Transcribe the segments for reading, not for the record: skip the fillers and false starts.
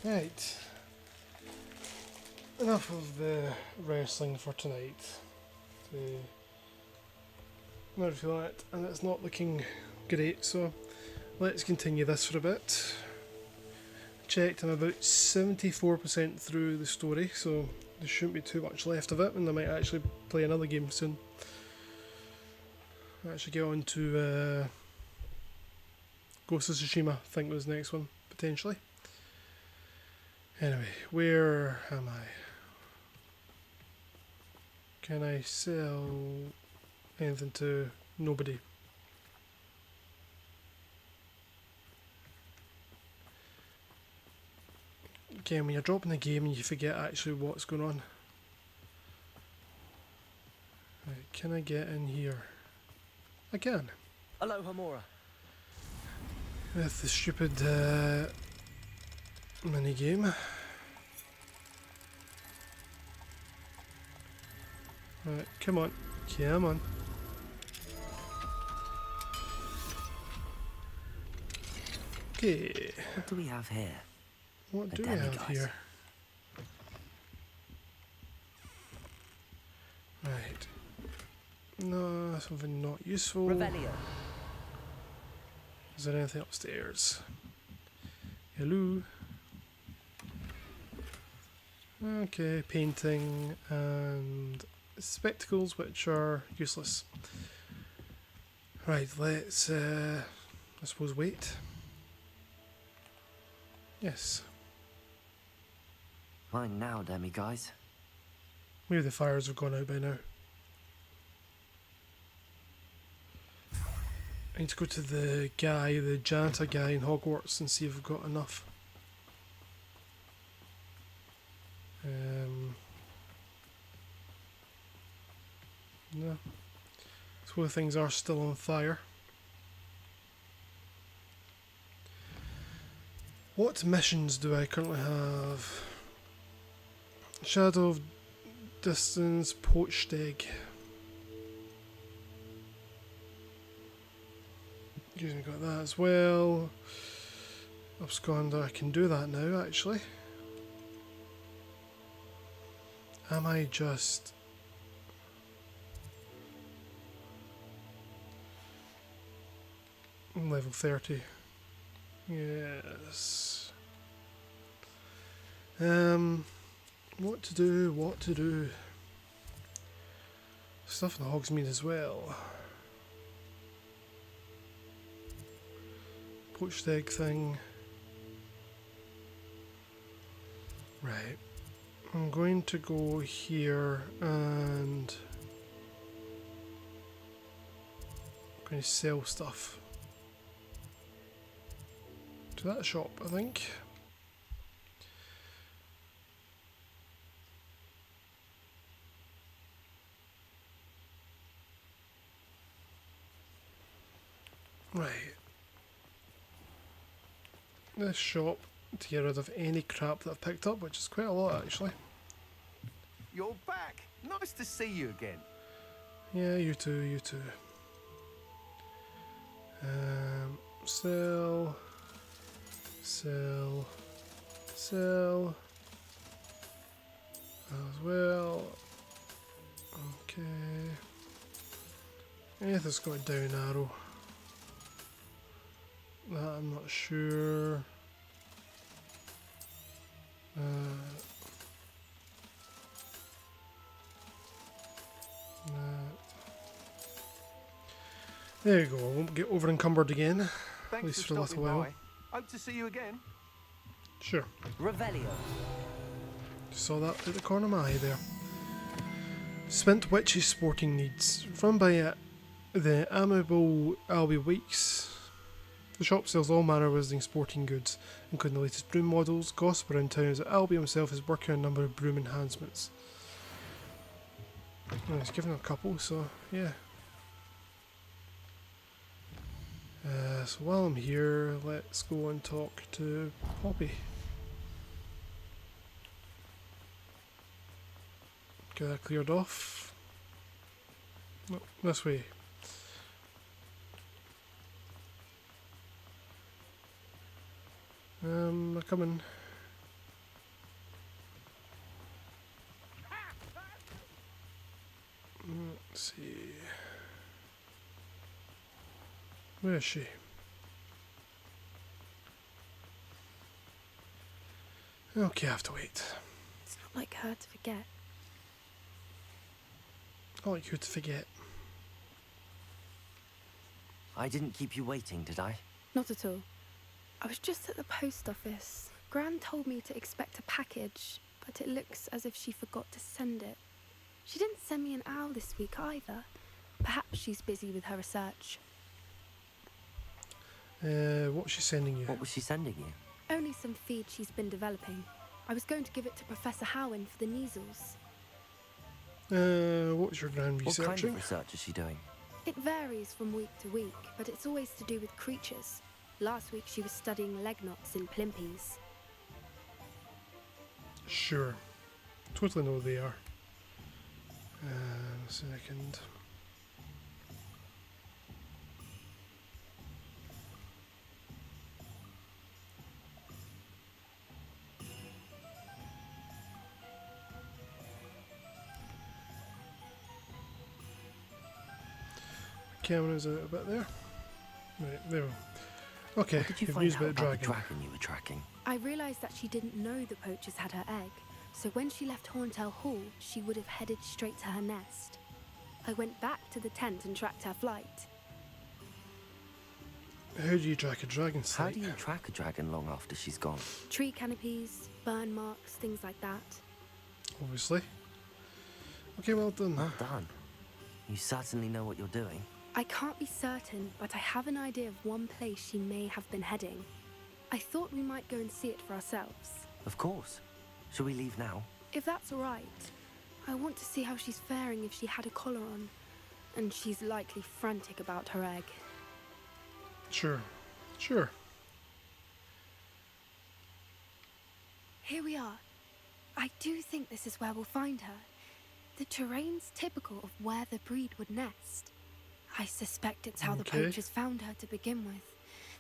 Right. Enough of the wrestling for tonight. Not feeling it, and it's not looking great, so let's continue this for a bit. Checked, I'm about 74% through the story, so there shouldn't be too much left of it, and I might actually play another game soon. I'll actually get on to Ghost of Tsushima, I think was the next one, potentially. Anyway, where am I? Can I sell anything to nobody? Again, when you're dropping the game and you forget actually what's going on. Right, can I get in here? I can. Hello, Hamura. With the stupid mini game. Right, come on. Come on. Okay. What do we have here? What do we have here? Right. No, something not useful. Revelio. Is there anything upstairs? Hello? Okay, painting and spectacles, which are useless. Right, let's, I suppose, wait. Yes. Fine now, Demi guys. Maybe the fires have gone out by now. I need to go to the janitor guy in Hogwarts and see if I've got enough. No. So things are still on fire. What missions do I currently have? Shadow of Distance, Poached Egg. Usually got that as well. Absconder, I can do that now actually. Am I just... level 30. Yes. What to do? Stuff in the Hogsmeade as well. Poached egg thing. Right. I'm going to go here and I'm going to sell stuff to that shop, I think. Right. This shop to get rid of any crap that I've picked up, which is quite a lot actually. You're back. Nice to see you again. Yeah, you too, you too. Sell. Sell. Sell. As well. Okay. Anything's got a down arrow. That I'm not sure. There you go, I won't get over encumbered again, at least for a little while. Hope to see you again. Sure. Revelio. Saw that at the corner of my eye there. Spent Witch's Sporting Needs. Run by the amiable Albie Weeks. The shop sells all manner of wizarding sporting goods, including the latest broom models. Gossip around town is that Albie himself is working on a number of broom enhancements. Oh, he's given a couple, so yeah. So while I'm here, let's go and talk to Poppy. Get that cleared off. No, this way. I'm coming. Where is she? Okay, I have to wait. It's not like her to forget. I like you to forget. I didn't keep you waiting, did I? Not at all. I was just at the post office. Gran told me to expect a package, but it looks as if she forgot to send it. She didn't send me an owl this week either. Perhaps she's busy with her research. What's she sending you? What was she sending you? Only some feed she's been developing. I was going to give it to Professor Howen for the measles. What's your grand What kind researching? of research is she doing? It varies from week to week, but it's always to do with creatures. Last week she was studying leg knots in plimpies. Sure. Totally know what they are. A second. Camera's out a bit there. Right, there we go. Okay, What did you you've find used out a bit about of the dragon. dragon you were tracking? I realised that she didn't know the poachers had her egg, so when she left Horntail Hall, she would have headed straight to her nest. I went back to the tent and tracked her flight. How do you track a dragon's How sight? do you track a dragon long after she's gone? Tree canopies, burn marks, things like that. Obviously. Okay, well done. Well done. You certainly know what you're doing. I can't be certain, but I have an idea of one place she may have been heading. I thought we might go and see it for ourselves. Of course. Shall we leave now? If that's all right, I want to see how she's faring if she had a collar on. And she's likely frantic about her egg. Sure. Sure. Here we are. I do think this is where we'll find her. The terrain's typical of where the breed would nest. I suspect it's how the Okay. poachers found her to begin with.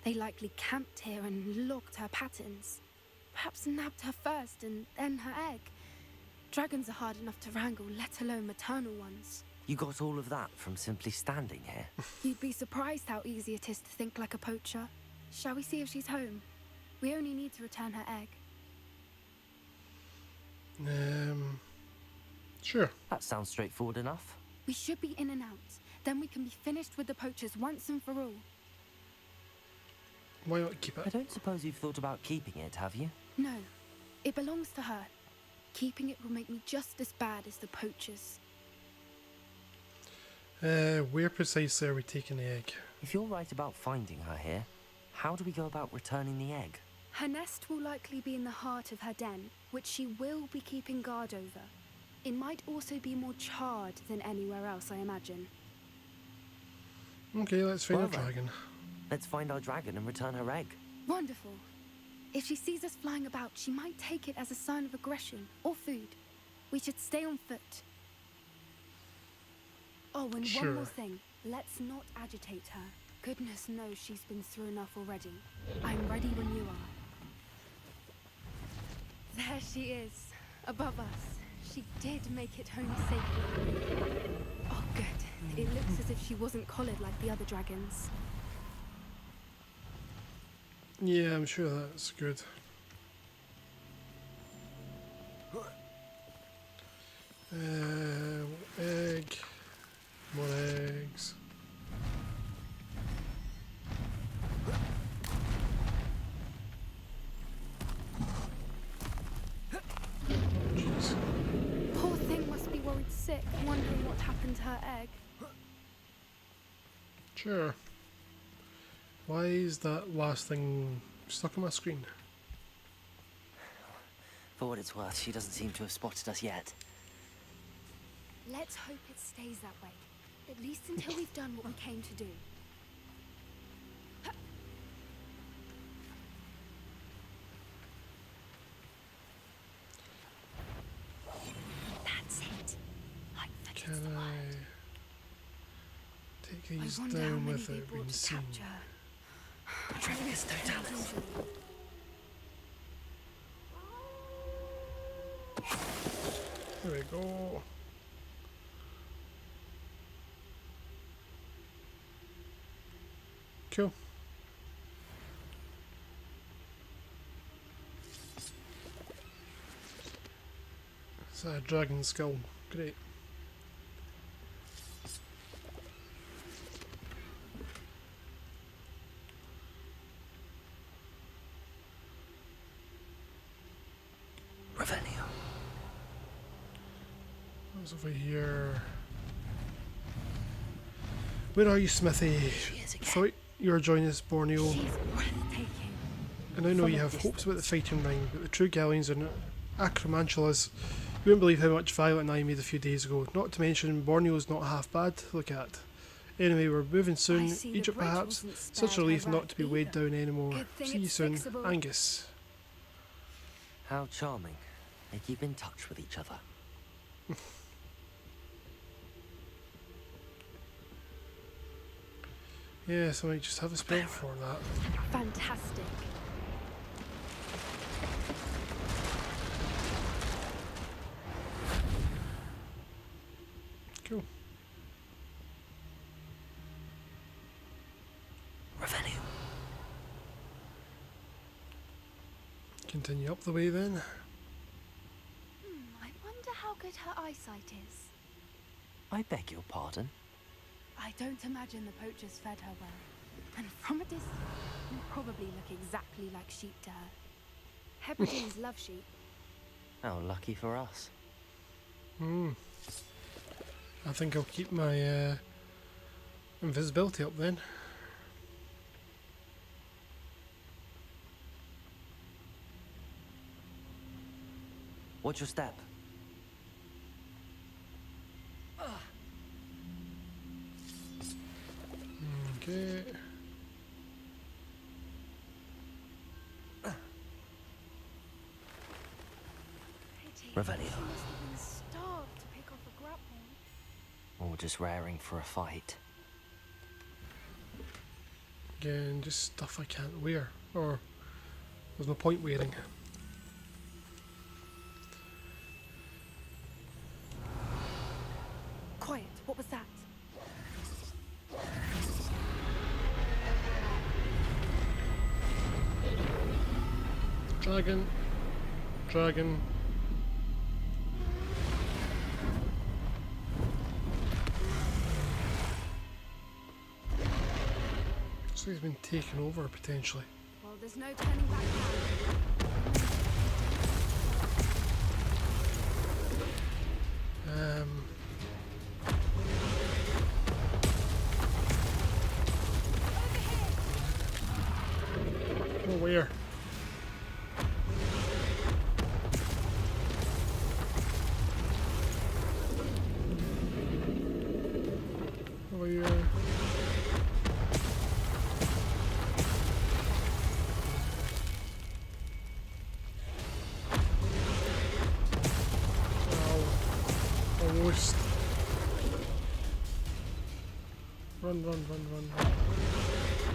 They likely camped here and logged her patterns. Perhaps nabbed her first and then her egg. Dragons are hard enough to wrangle, let alone maternal ones. You got all of that from simply standing here. You'd be surprised how easy it is to think like a poacher. Shall we see if she's home? We only need to return her egg. Sure. That sounds straightforward enough. We should be in and out. Then we can be finished with the poachers once and for all. Why not keep I it? don't suppose you've thought about keeping it, have you? No, it belongs to her. Keeping it will make me just as bad as the poachers. Where precisely are we taking the egg? If you're right about finding her here, how do we go about returning the egg? Her nest will likely be in the heart of her den, which she will be keeping guard over. It might also be more charred than anywhere else, I imagine. Okay, let's find Well a then. dragon. Let's find our dragon and return her egg. Wonderful. If she sees us flying about, she might take it as a sign of aggression or food. We should stay on foot. Oh, and Sure. one more thing. Let's not agitate her. Goodness knows she's been through enough already. I'm ready when you are. There she is, above us. She did make it home safely. Oh, good. It looks as if she wasn't collared like the other dragons. Yeah, I'm sure that's good. Egg. More eggs. Jeez. Poor thing must be worried sick, wondering what happened to her egg. Sure. Why is that last thing stuck on my screen? For what it's worth, she doesn't seem to have spotted us yet. Let's hope it stays that way. At least until we've done what we came to do. That's it. I think it's Can the I word. take I these wonder how down many they without being brought to seen? capture. Atreus, don't tell us. There we go. Cool. It's a dragon skull. Great. Revelio. What's over here? Where are you, Smithy? She is again. Thought you were joining us, Borneo. She's breathtaking. And I know From you a have hopes about the distance. fighting ring, but the true galleons are acromantulas. You wouldn't believe how much Violet and I made a few days ago. Not to mention, Borneo's not half bad to look at. Anyway, we're moving soon. see the Egypt bridge perhaps. wasn't Such a spared relief her not right to be weighed either. down anymore. Good thing See you it's soon, fixable. Angus. How charming. They keep in touch with each other. Yes, I might just have a spell for that. Fantastic. Cool. Revelio. Continue up the way then. I wonder how good her eyesight is. I beg your pardon. I don't imagine the poachers fed her well. And from a distance, you probably look exactly like sheep to her. Hebrideans love sheep. How lucky for us. I think I'll keep my invisibility up then. Watch your step. Okay. Revelio. She must have been starved to pick off a grapple. Or just raring for a fight. Again, just stuff I can't wear. Or there's no point wearing. Quiet, what was that? Dragon. Dragon. Looks like he's been taken over potentially. Well, there's no turning back now. Oh, where? Over here. Ow. Almost. Run, run, run, run, run.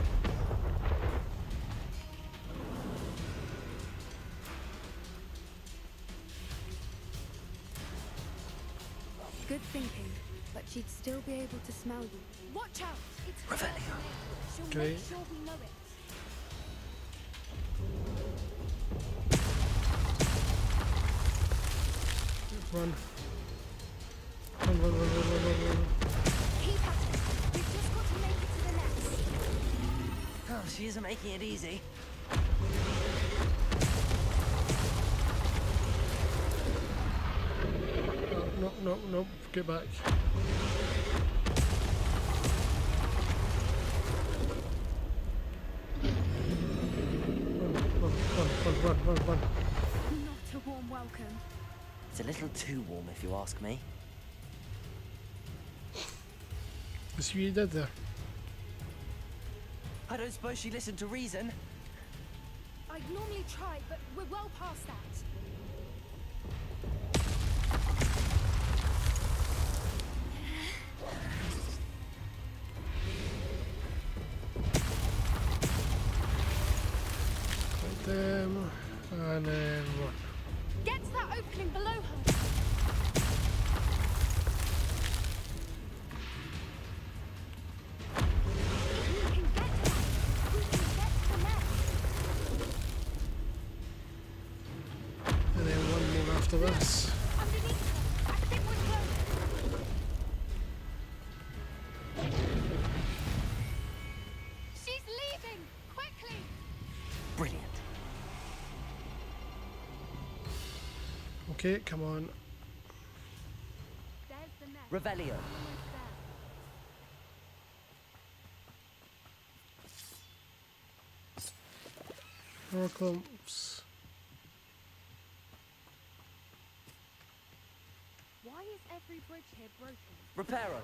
Good thinking, but she'd still be able to smell you. Watch out! It's Revelio. She'll Okay. make sure we know it. Run. Run, run, run, run, run, run, run. Keep at it. We've just got to make it to the nest. Oh, she isn't making it easy. No, no, no, get back. Run, run, run, run, run, run. Not a warm welcome. It's a little too warm if you ask me. That's what you did there. I don't suppose she listened to reason. I'd normally try, but we're well past that. Like them, and then run. Get to that opening below her. If we can get to that after this. Underneath her. I think we're close. She's leaving! Quickly! Brilliant. Okay, come on. There's the nest. Revelio. Almost there. More clumps. Why is every bridge here broken? Reparo.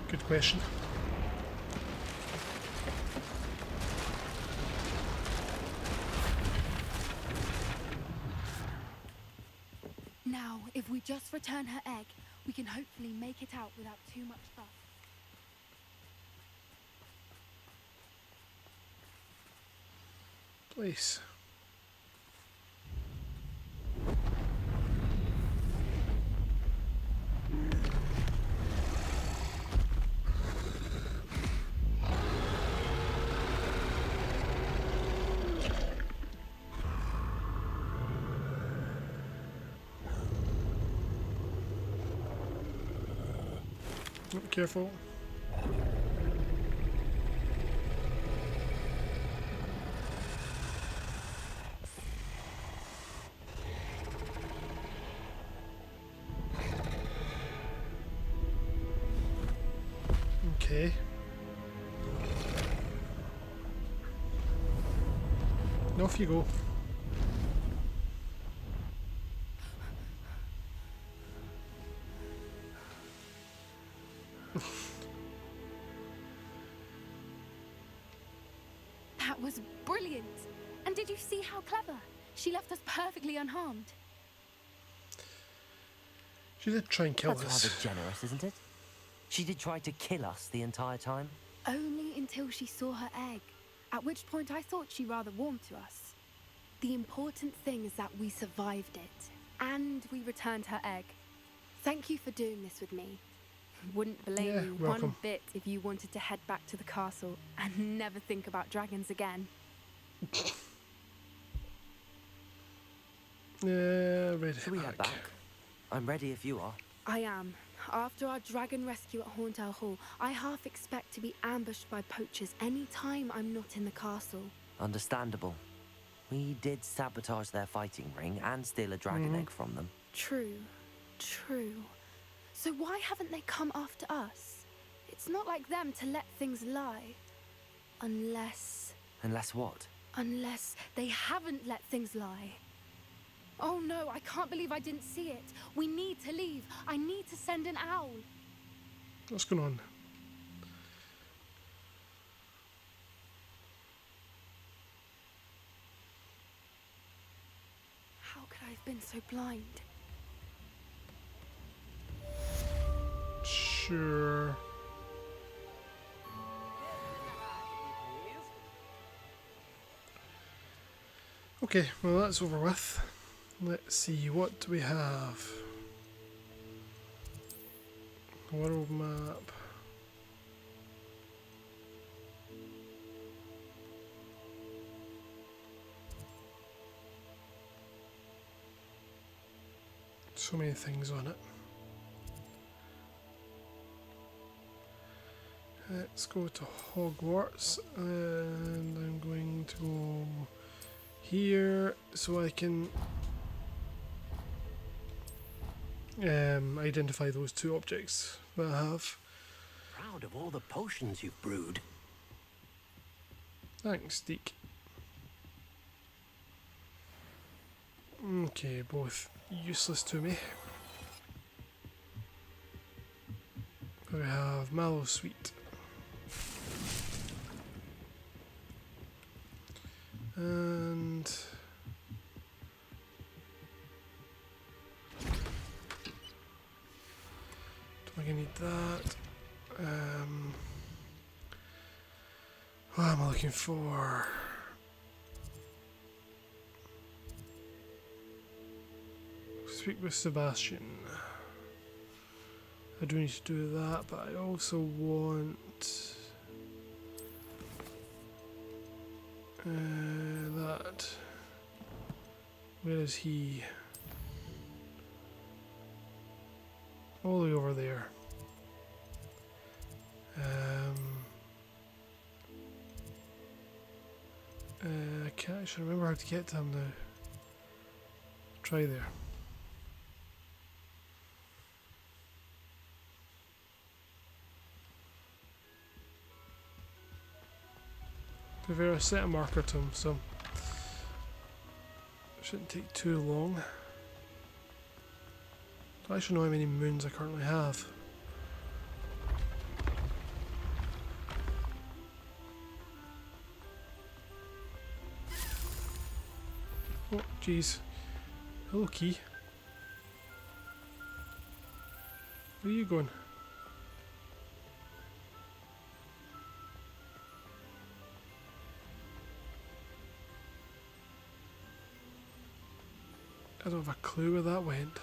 Good question. Now, if we just return her egg, we can hopefully make it out without too much fuss. Please. Oh, careful. Okay. Off you go. That was brilliant! And did you see how clever? She left us perfectly unharmed. She did try and kill That's us. rather generous, isn't it? She did try to kill us the entire time. Only until she saw her egg, at which point I thought she rather warmed to us. The important thing is that we survived it, and we returned her egg. Thank you for doing this with me. Wouldn't blame Yeah, you welcome. one bit if you wanted to head back to the castle and never think about dragons again. Yeah, ready. Should we head back? I'm ready if you are. I am. After our dragon rescue at Horntail Hall, I half expect to be ambushed by poachers any time I'm not in the castle. Understandable. We did sabotage their fighting ring and steal a dragon egg from them. True. True. So why haven't they come after us? It's not like them to let things lie. Unless Unless what? they haven't let things lie. Oh no, I can't believe I didn't see it. We need to leave. I need to send an owl. What's going on? How could I have been so blind? Sure. Okay, well that's over with. Let's see, what do we have? World map. So many things on it. Let's go to Hogwarts, and I'm going to go here so I can identify those two objects that I have. Proud of all the potions you've brewed. Thanks, Deke. Okay, both useless to me. We have Mallow Sweet. And do I need that? What am I looking for? Speak with Sebastian. I do need to do that, but I also want that. Where is he? all the way over there. I can't actually remember how to get to him now. Try there. To be fair, I set a marker to him, so it shouldn't take too long. I don't actually know how many moons I currently have. Oh, jeez. Hello, Key. Where are you going? I don't have a clue where that went.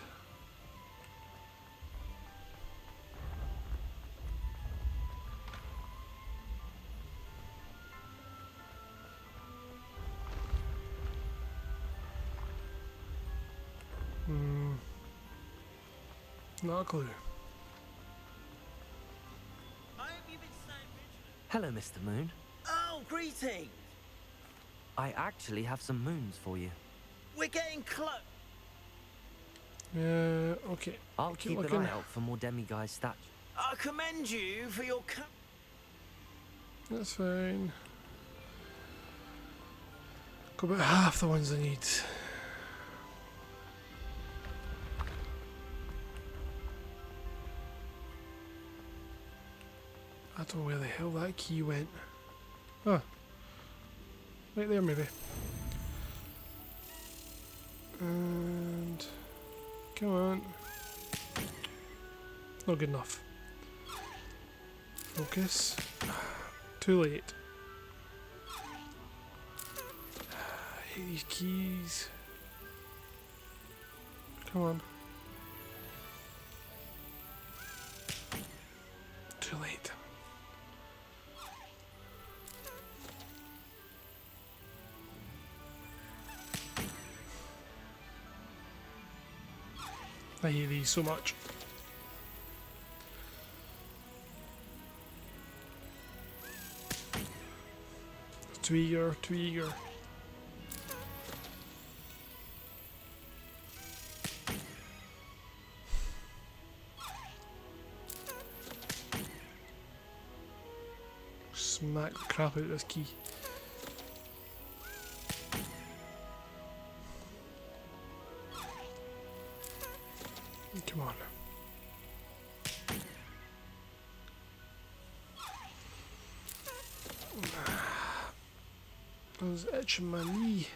Not a clue. Hello, Mr. Moon. Oh, greetings! I actually have some moons for you. We're getting close. Okay. I'll keep looking. an eye out for more demiguise statues. I commend you for your That's fine. Got about half the ones I need. I don't know where the hell that key went. Ah. Right there, maybe. And... come on. Not good enough. Focus. Too late. I hate these keys. Come on. Too late. I hate these so much. Too eager, too eager. Smack the crap out of this key. Come on. I was itching my knee.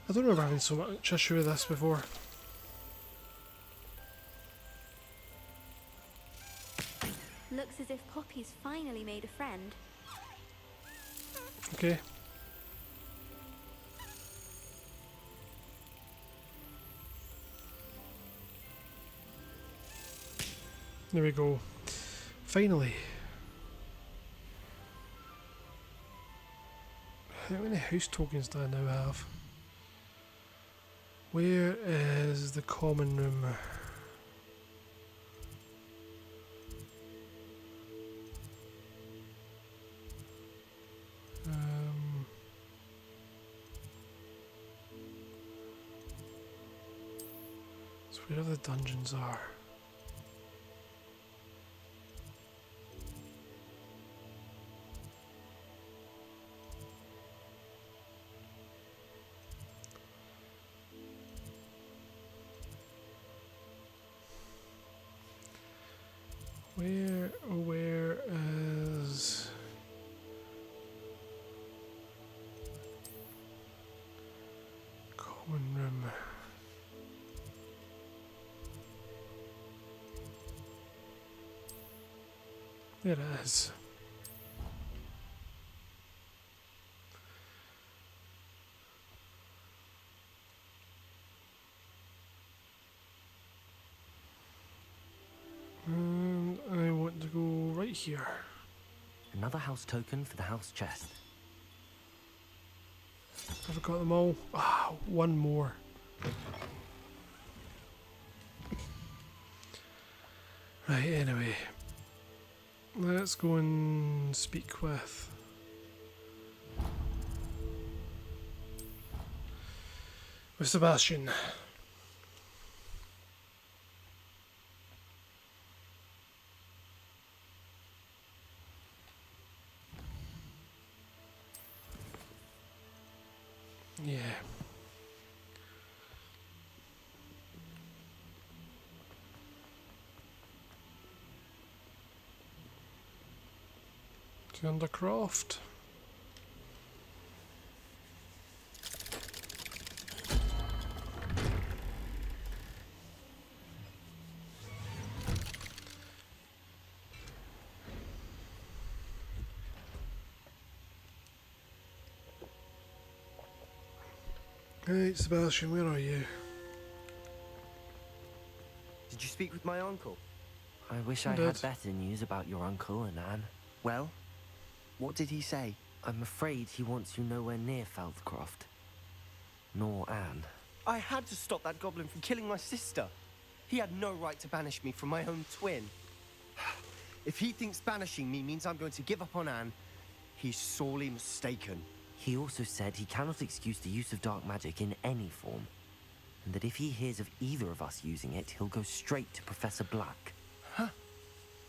I don't remember having so much issue with this before. Looks as if Poppy's finally made a friend. Okay. There we go. Finally. How many house tokens do I now have? Where is the common room? So where the dungeons are. Where is common room? There it is. And I want to go right here. Another house token for the house chest. Have I got them all? Ah, one more. Right, anyway. Let's go and speak with Sebastian. Yeah. To Undercroft. Hey, Sebastian, where are you? Did you speak with my uncle? I wish I Did. had better news about your uncle and Anne. Well, what did he say? I'm afraid he wants you nowhere near Feldcroft. Nor Anne. I had to stop that goblin from killing my sister. He had no right to banish me from my own twin. If he thinks banishing me means I'm going to give up on Anne, he's sorely mistaken. He also said he cannot excuse the use of dark magic in any form, and that if he hears of either of us using it, he'll go straight to Professor Black.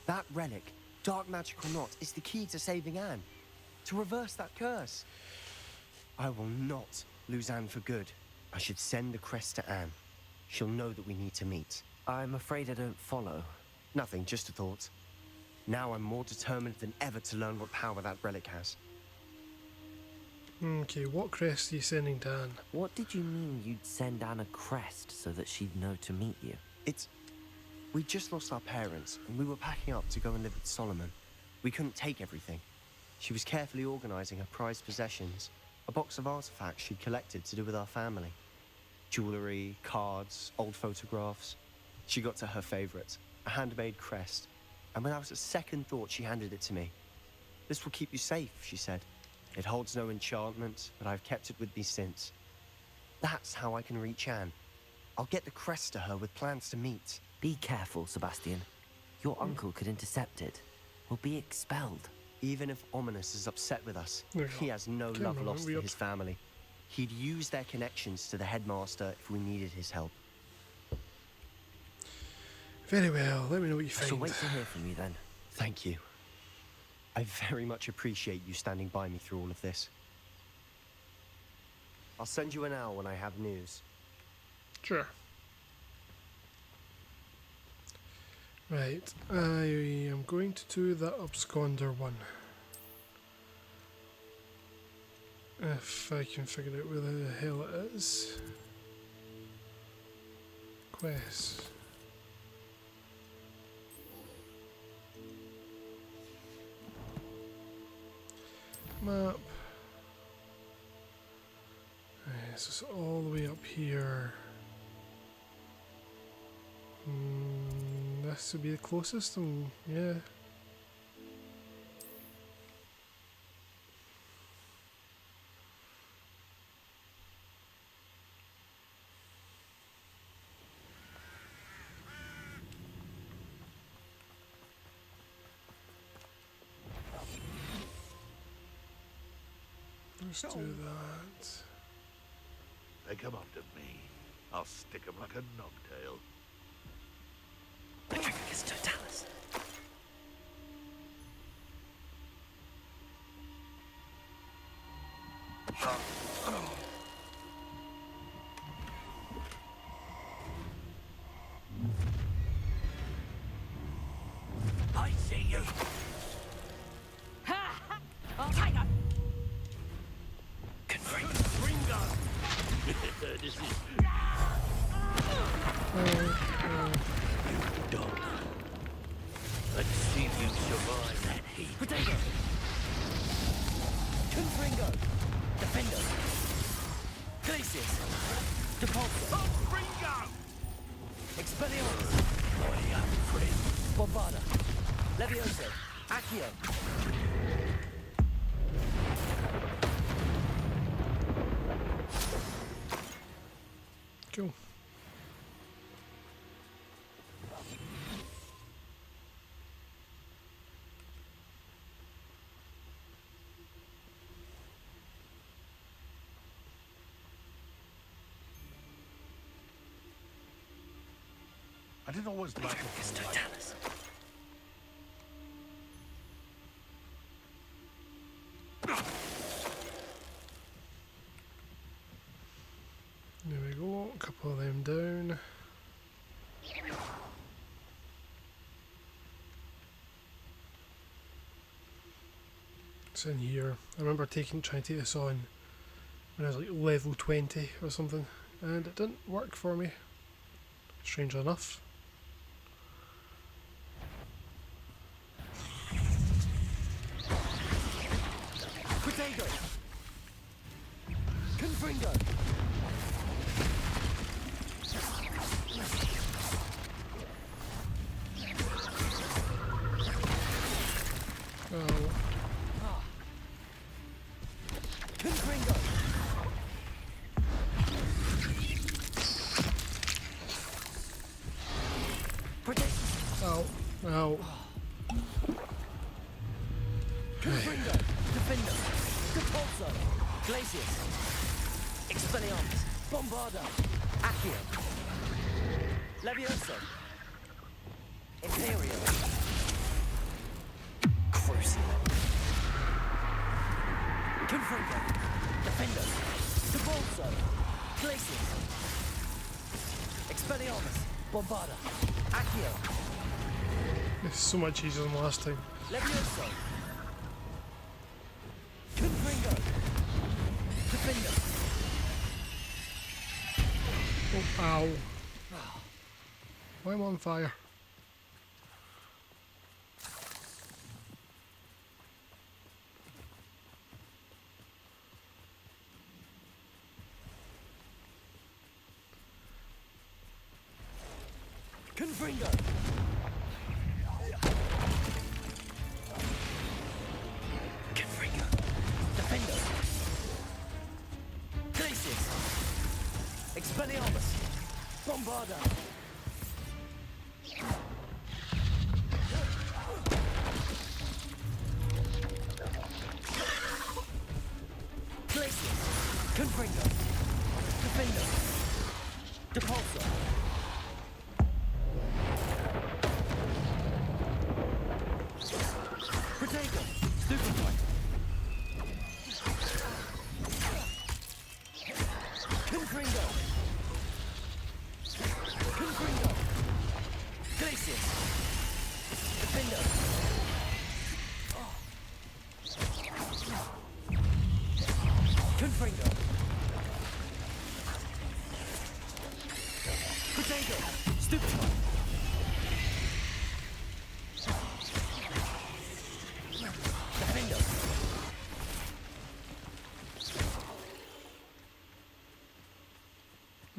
That relic, dark magic or not, is the key to saving Anne. To reverse that curse. I will not lose Anne for good. I should send the crest to Anne. She'll know that we need to meet. I'm afraid I don't follow. Nothing, just a thought. Now I'm more determined than ever to learn what power that relic has. Okay, what crest are you sending to Anne? What did you mean you'd send Anne a crest so that she'd know to meet you? We just lost our parents, and we were packing up to go and live with Solomon. We couldn't take everything. She was carefully organizing her prized possessions, a box of artifacts she'd collected to do with our family. Jewelry, cards, old photographs. She got to her favorite, a handmade crest, and without a second thought she handed it to me. "This will keep you safe," she said. "It holds no enchantment, but I've kept it with me since." That's how I can reach Anne. I'll get the crest to her with plans to meet. Be careful, Sebastian. Your uncle could intercept it. We'll be expelled. Even if Ominous is upset with us, There you he go. has no Come love on, lost for weird. his family. He'd use their connections to the headmaster if we needed his help. Very well, let me know what you I shall find. wait to hear from you then. Thank you. I very much appreciate you standing by me through all of this. I'll send you an hour when I have news. Sure. Right, I am going to do the absconder one. If I can figure out where the hell it is. Quest. Map. Right, so it's all the way up here. This would be the closest, and yeah. Let's do that. They come after me. I'll stick 'em like a knobtail. Patricus Totalis. I see you. Confringo. This is Dog. Let's see if you survive that heat. Potato. Confringo. Defender. Glacius. Depulsor. Confringo! Expelliarmus. My young friend. Bombarda. Levioso. Accio. Cool. I didn't always like it. There we go, a couple of them down. It's in here. I remember trying to take this on when I was like level 20 or something, and it didn't work for me, strangely enough. Potato. Confringo. Oh, Confringo. Protect. ow, ow. Confringo. Defender. Depulso. Glacius. Expelliarmus. Bombarda. Accio. Levioso. Imperio. Crucible. Confringo. Defender. Depulso. Glacius. Expelliarmus. Bombarda. Accio. This is so much easier than last time. Levioso. Confringo. Defender. Oh, ow. Why am I on fire? Confringo. Confringo. Defender. Glacius. Expelliarmus. Bombarda. Glacius. Confringo. Defender. Depulso. Protego. Stupefy. Confringo. Confringo. Glacius. Defender. Confringo. Protego. Stupefy. Defender.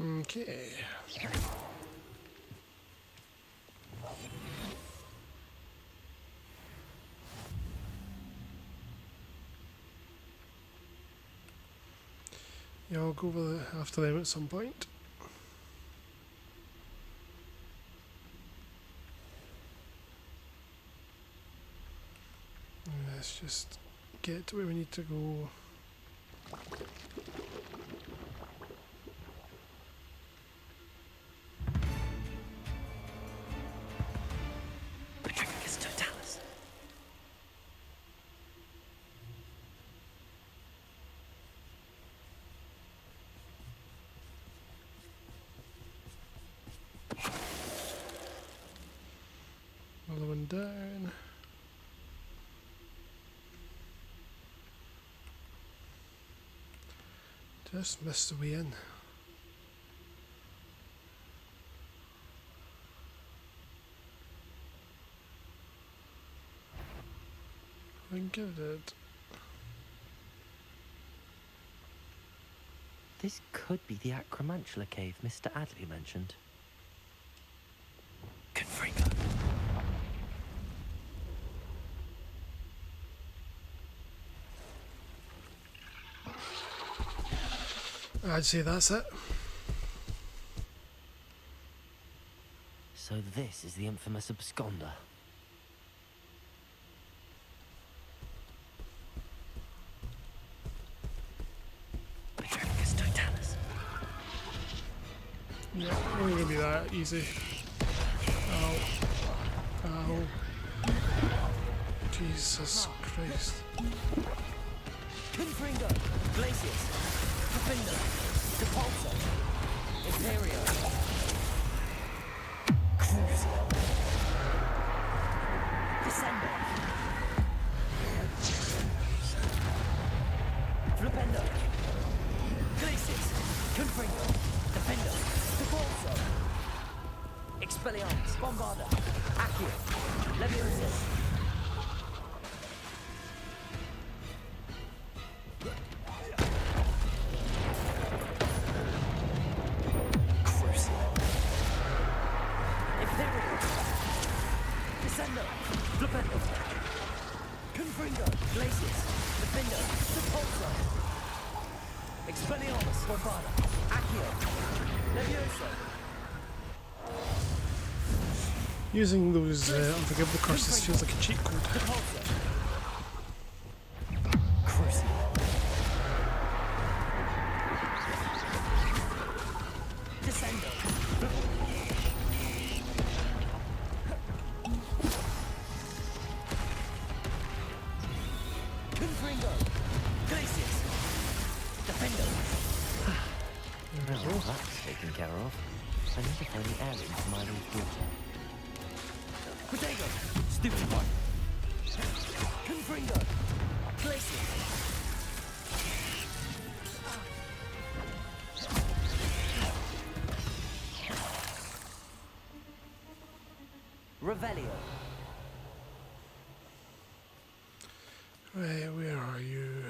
Okay. Yeah, I'll go over after them at some point. Let's just get to where we need to go. Patricus Totalis. Another one down. Just missed the way in. I think I did. This could be the Acromantula cave Mr. Adley mentioned. Confringo. I'd say that's it. So this is the infamous absconder. Bigarius Totalis. Yeah, it ain't gonna be that easy. Ow. Ow. Jesus Christ. Confringo, Glacius, Profindo, Depulso, Imperio, Crucio, Descendo, Flipendo, Glacius, Confringo, Defendo, Depulso, Expelliarmus, Bombarda, Accio, Leviosa. Descendo, Flipendo, Confringo, Glacius, Defendo, Depulso, Expelliarmus, Bombarda, Accio, Leviosa. Using those unforgivable curses feels like a cheat code. Depulso, Crucio, Descendo, Confringo, Glacius, Defendo, Well, that's taken care of. I need to find the heirloom for Milo's daughter. Protego, Stupefy, Confringo, Glacius, Revelio, Right, where are you?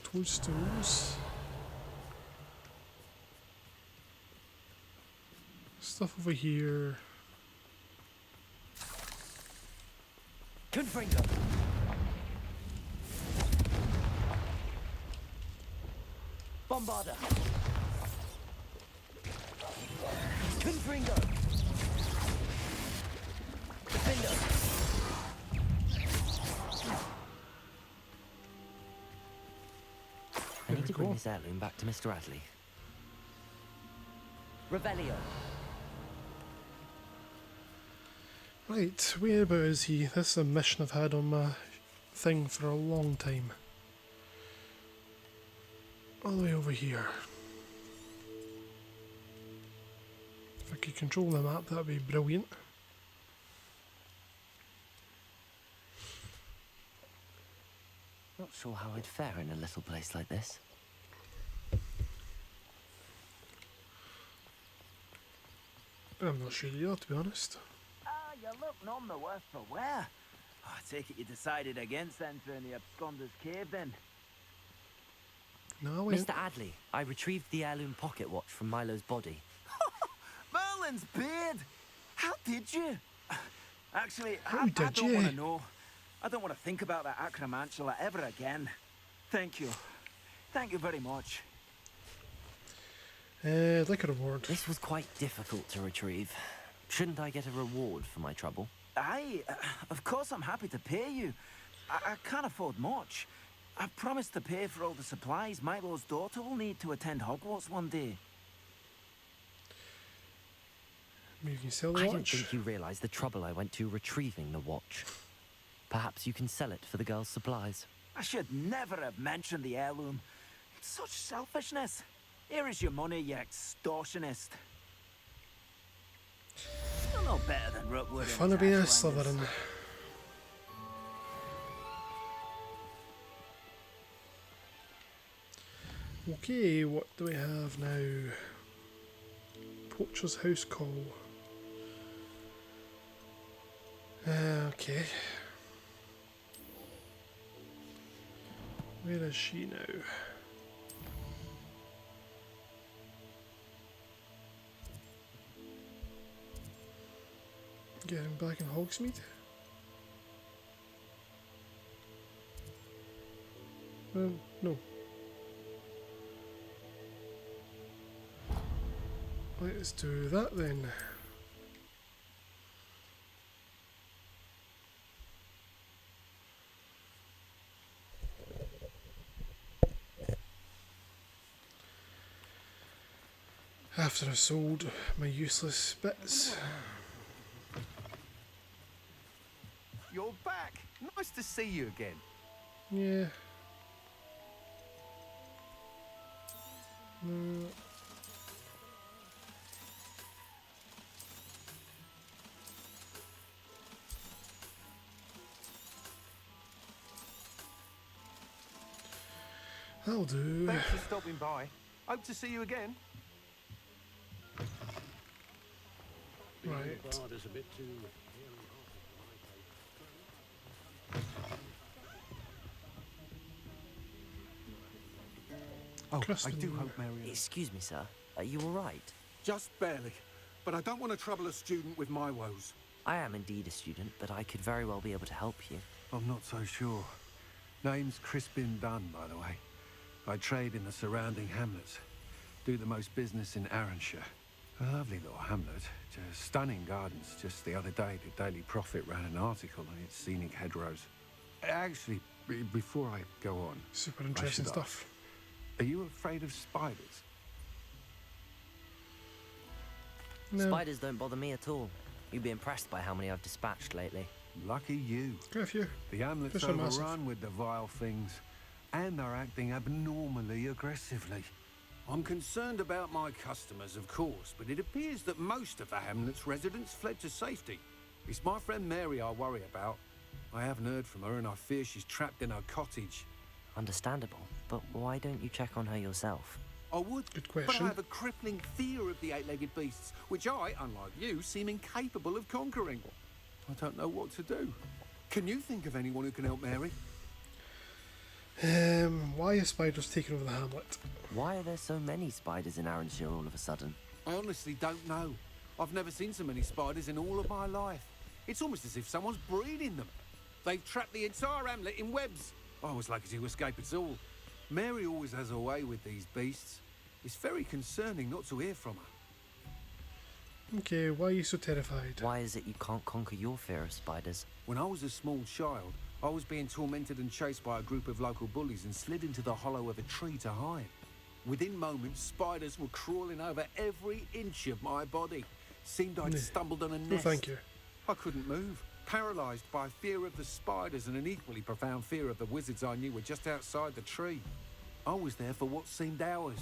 Toadstools. Stuff over here. Confringo, Bombarda, Confringo, Defendo, I need to bring go. this heirloom back to Mr. Adley. Revelio, Right, whereabout is he? This is a mission I've had on my thing for a long time. All the way over here. If I could control the map, that'd be brilliant. Not sure how I'd fare in a little place like this. I'm not sure either, to be honest. Ah, you look none the worse for wear. Oh, I take it you decided against entering the Absconder's cave then. No, I went. Mr. Adley, I retrieved the heirloom pocket watch from Milo's body. Merlin's beard! How did you? Actually, How I did don't you? want to know. I don't want to think about that acromantula ever again. Thank you. Thank you very much. I'd like a reward. This was quite difficult to retrieve. Shouldn't I get a reward for my trouble? Of course I'm happy to pay you. I can't afford much. I've promised to pay for all the supplies Milo's daughter will need to attend Hogwarts one day. Maybe you can sell the I don't watch. think you realise the trouble I went to retrieving the watch. Perhaps you can sell it for the girl's supplies. I should never have mentioned the heirloom. Such selfishness. Here is your money, you extortionist. You're no better than Rookwood. Fun of being a Slytherin. Okay, what do we have now? Poacher's house call. Okay. Where is she now? Getting back in Hogsmeade? No. let's do that then. After I sold my useless bits. You're back. Nice to see you again. Yeah. No. That'll do. Thanks for stopping by. Hope to see you again. Right. Is a bit too... Oh, I Crispin. do hope Marion... Excuse me, sir. Are you all right? Just barely. But I don't want to trouble a student with my woes. I am indeed a student, but I could very well be able to help you. I'm not so sure. Name's Crispin Dunn, by the way. I trade in the surrounding hamlets. Do the most business in Arranshire. A lovely little hamlet. Just stunning gardens. Just the other day, the Daily Prophet ran an article on its scenic hedgerows. Actually, before I go on... Super interesting should stuff. Are you afraid of spiders? No. Spiders don't bother me at all. You'd be impressed by how many I've dispatched lately. Lucky you. Quite a few. The hamlet's Fish are massive. overrun with the vile things, and they're acting abnormally aggressively. I'm concerned about my customers, of course, but it appears that most of the hamlet's residents fled to safety. It's my friend Mary I worry about. I haven't heard from her, and I fear she's trapped in her cottage. Understandable, but why don't you check on her yourself? I would, Good but question. I have a crippling fear of the eight-legged beasts, which I, unlike you, seem incapable of conquering. I don't know what to do. Can you think of anyone who can help Mary? Why are spiders taking over the hamlet? Why are there so many spiders in Arranshire all of a sudden? I honestly don't know. I've never seen so many spiders in all of my life. It's almost as if someone's breeding them. They've trapped the entire hamlet in webs. I was lucky to escape it all. Mary always has a way with these beasts. It's very concerning not to hear from her. Okay, why are you so terrified? Why is it you can't conquer your fear of spiders? When I was a small child, I was being tormented and chased by a group of local bullies and slid into the hollow of a tree to hide. Within moments, spiders were crawling over every inch of my body. Seemed I'd stumbled on a nest. No, thank you. I couldn't move, paralysed by fear of the spiders and an equally profound fear of the wizards I knew were just outside the tree. I was there for what seemed hours.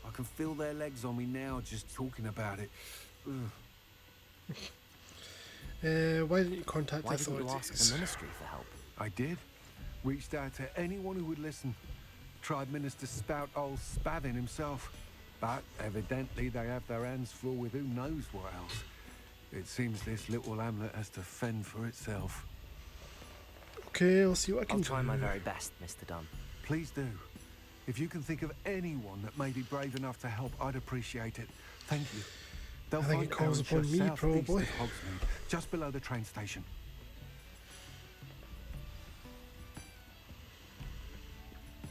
I can feel their legs on me now just talking about it. Ugh. Why didn't you contact Why the didn't you authorities? ask the ministry for help? I did. Reached out to anyone who would listen. Tried Minister Spout old Spavin himself. But evidently they have their hands full with who knows what else. It seems this little hamlet has to fend for itself. Okay, I'll see what I can I'll do. try my very best, Mr. Dunn. Please do. If you can think of anyone that may be brave enough to help, I'd appreciate it. Thank you. They'll I think find it calls Arranshire upon me, southeast probably. of Hogsmeade, just below the train station.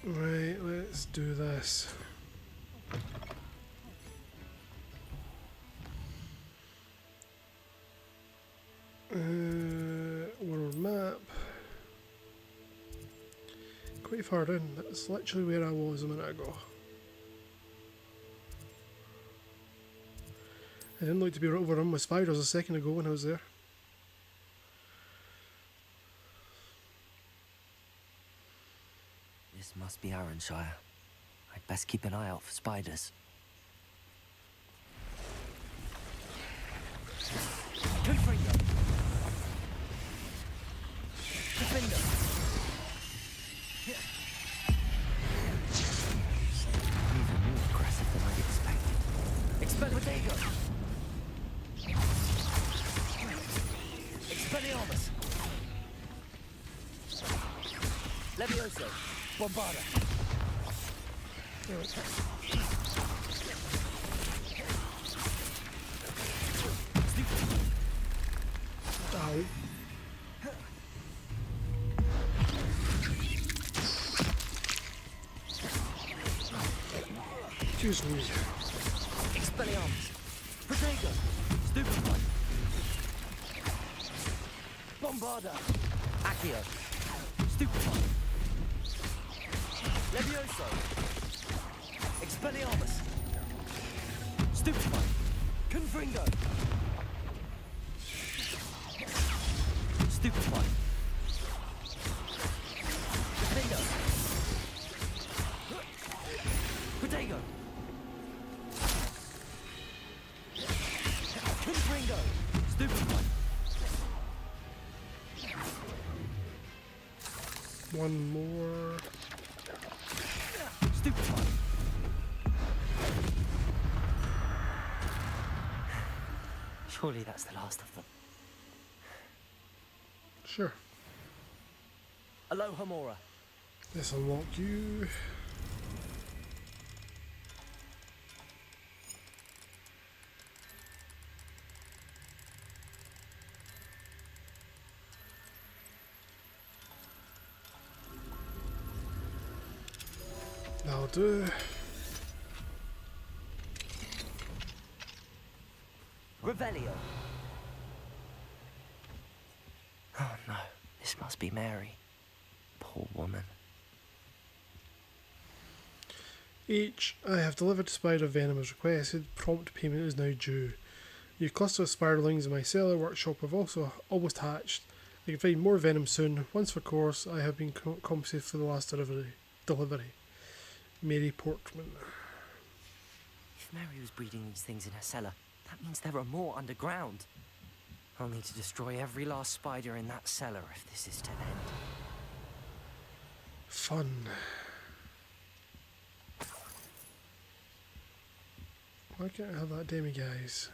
Right, let's do this. World map. Quite far in. That's literally where I was a minute ago. I didn't like to be overrun with spiders a second ago when I was there. This must be Arranshire. I'd best keep an eye out for spiders. Confringo. Defender. Even more aggressive than I'd expected. Expelliarmus. Expelliarmus. Levioso. Bombarda. Ow. Excuse me. Expelliarmus. Protego! Stupefy! Bombarda! Accio! Stupefy! Levioso! Expelliarmus! Stupefy! Confringo! Stupefy! Defendo! Protego! Confringo! Stupefy! One more. Stupefy! Surely that's the last of them. Sure. Aloha Mora! Let's unlock you. That'll do. Revelio. Oh no, this must be Mary. Poor woman. H. I have delivered spider venom as requested. Prompt payment is now due. Your cluster of spiderlings in my cellar workshop have also almost hatched. I can find more venom soon. Once for course, I have been compensated for the last delivery. Mary Portman. If Mary was breeding these things in her cellar, that means there are more underground. I'll need to destroy every last spider in that cellar if this is to end. Fun. Why can't I have that demi-guise?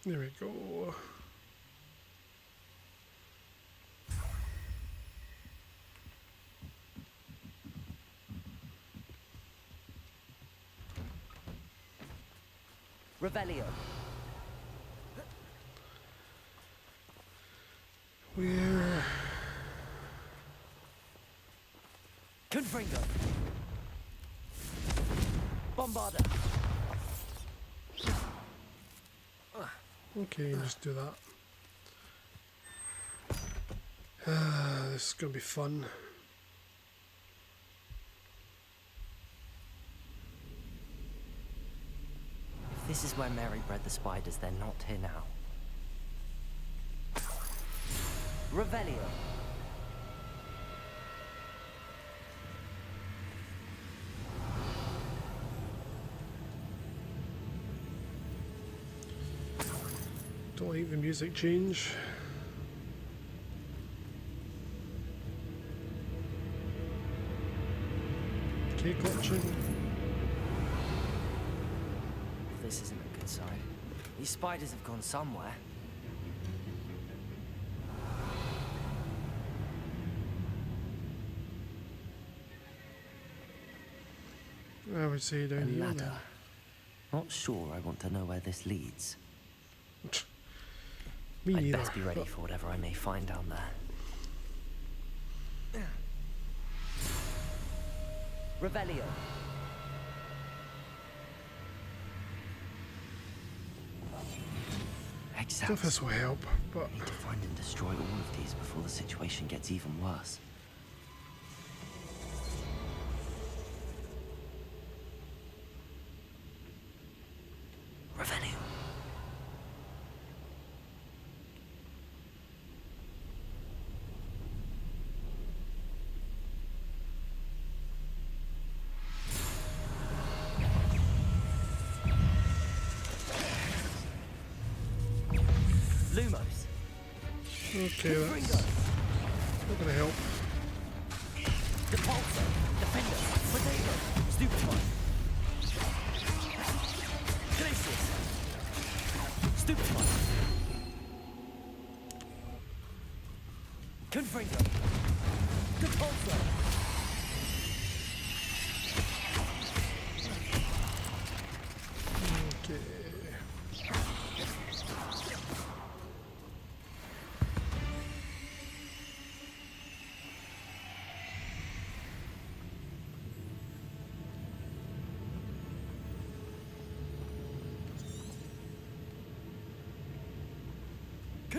There we go. Revelio. Where? Confringo! Bombarda! Okay, just do that. This is gonna be fun. If this is where Mary bred the spiders, they're not here now. Revelio. Don't like the music change. Okay, glitching. This isn't a good sign. These spiders have gone somewhere. I would say down A here. ladder. Then. Not sure I want to know where this leads. Me I'd neither. best be ready for whatever I may find down there. Revelio. If this will help, but I need to find and destroy all of these before the situation gets even worse. Revelio. Lumos. okay, that's not gonna help. Depulso! Defender! Potato! Stupefy! Glacius! Stupefy! Confringo! Depulso! Okay.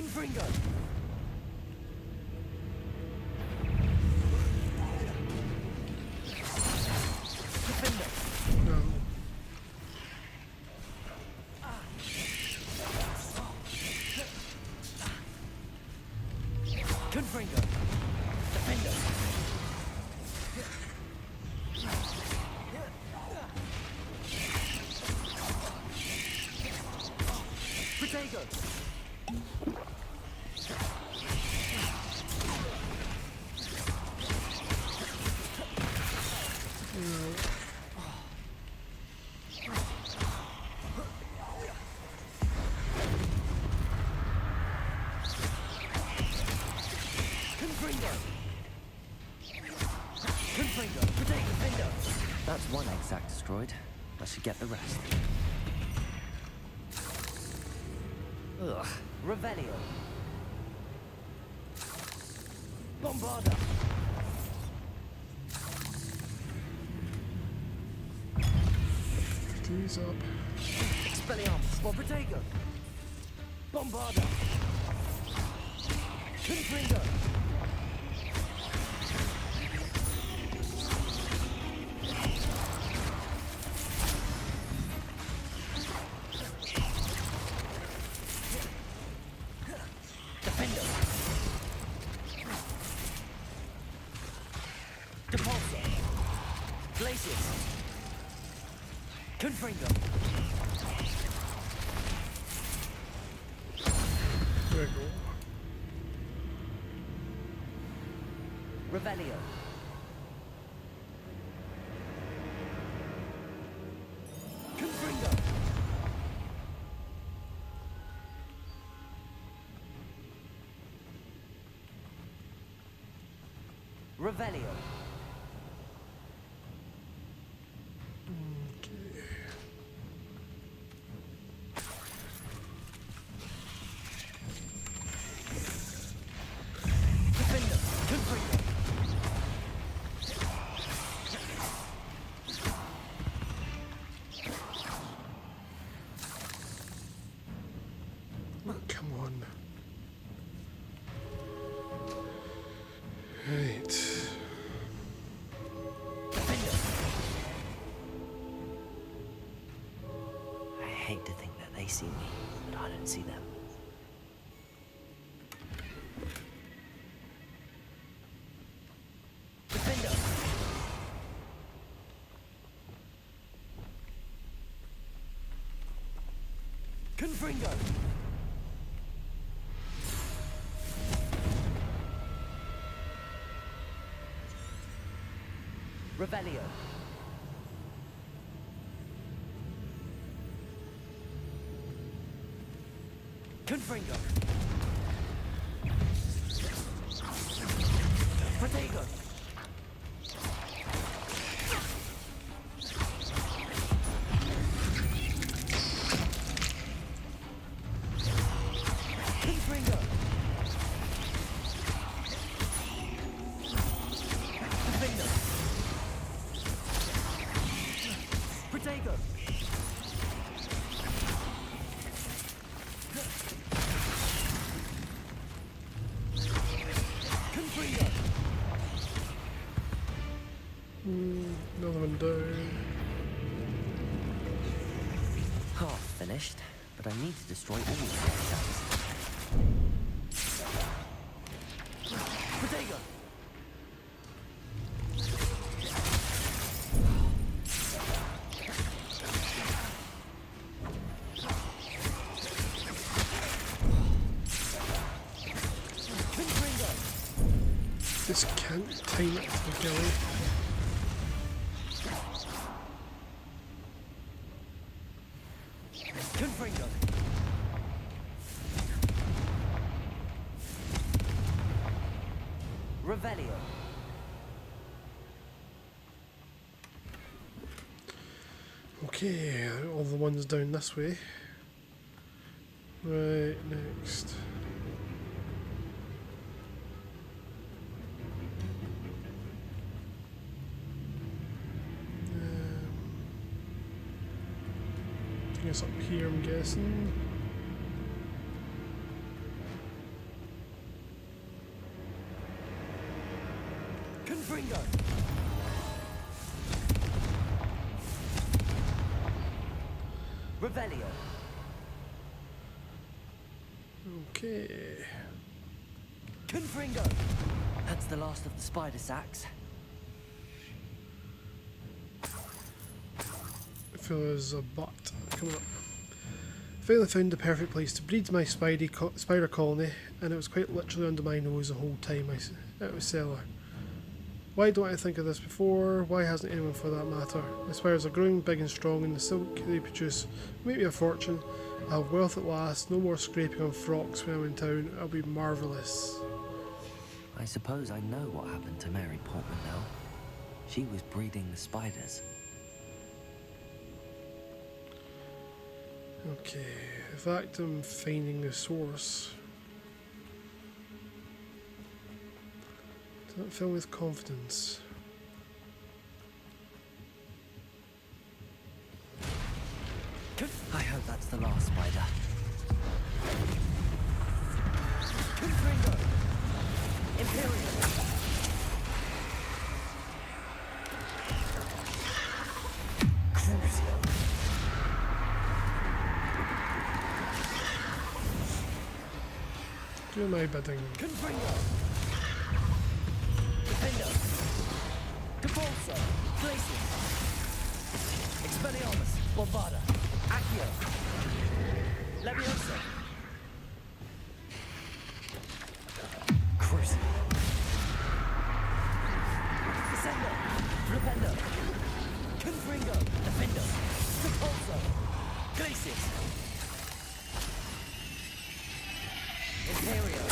Confringo. Defender. No. Confringo. Defender. Protego. Confringo. Confringo. Protego. Defender. That's one egg sac destroyed. I should get the rest. Ugh. Revelio. Bombarda. These up. Expelliarmus. For Protego. Bombarda. Confringo. Defender. Depulso. Glacius. Confringo. There we go. Revelio. Confringo. Revelio. Defender. Confringo. Oh, come on. Right. Defender. I hate to think that they see me, but I don't see them. Defender. Confringo. Revelio. Confringo. Protego. Confringo. Defender. Protego. Confringo. Another one down. Half finished, but I need to destroy all the egg sacs. Protego. Confringo. Just can't time it to the gilly. Confringo. Revelio. Okay, all the ones down this way. Right, next. I think it's up here, I'm guessing. Revelio. Okay. Confringo. That's the last of the spider sacks. I feel there's a butt coming up. Finally found the perfect place to breed my spider colony, and it was quite literally under my nose the whole time it was cellar. Why don't I think of this before? Why hasn't anyone for that matter? The spiders are growing big and strong, and the silk they produce will make me a fortune. I'll have wealth at last, no more scraping on frocks when I'm in town. It'll be marvellous. I suppose I know what happened to Mary Portman now. She was breeding the spiders. Okay, the fact I'm finding the source doesn't fill me with confidence. I hope that's the last spider. Imperial. Do my bidding. Confringo. Defender. Depulso. Glacius. Expelliarmus. Bombarda. Accio. Leviosa. Crucible. Descendo. Flipendo. Confringo. Defender. Depulso. Glacius. Imperio.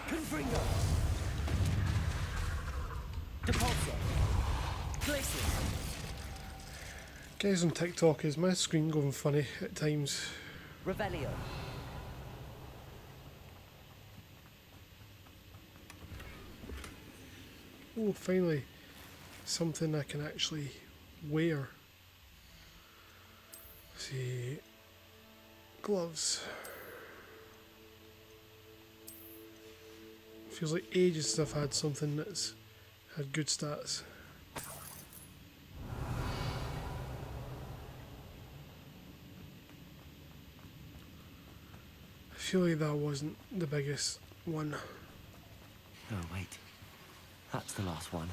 Confringo. Depulso. Glacius. Guys on TikTok, is my screen going funny at times? Revelio. Oh, finally, something I can actually wear. Let's see, gloves. Feels like ages since I've had something that's had good stats. I feel like that wasn't the biggest one. Oh, wait. That's the last one.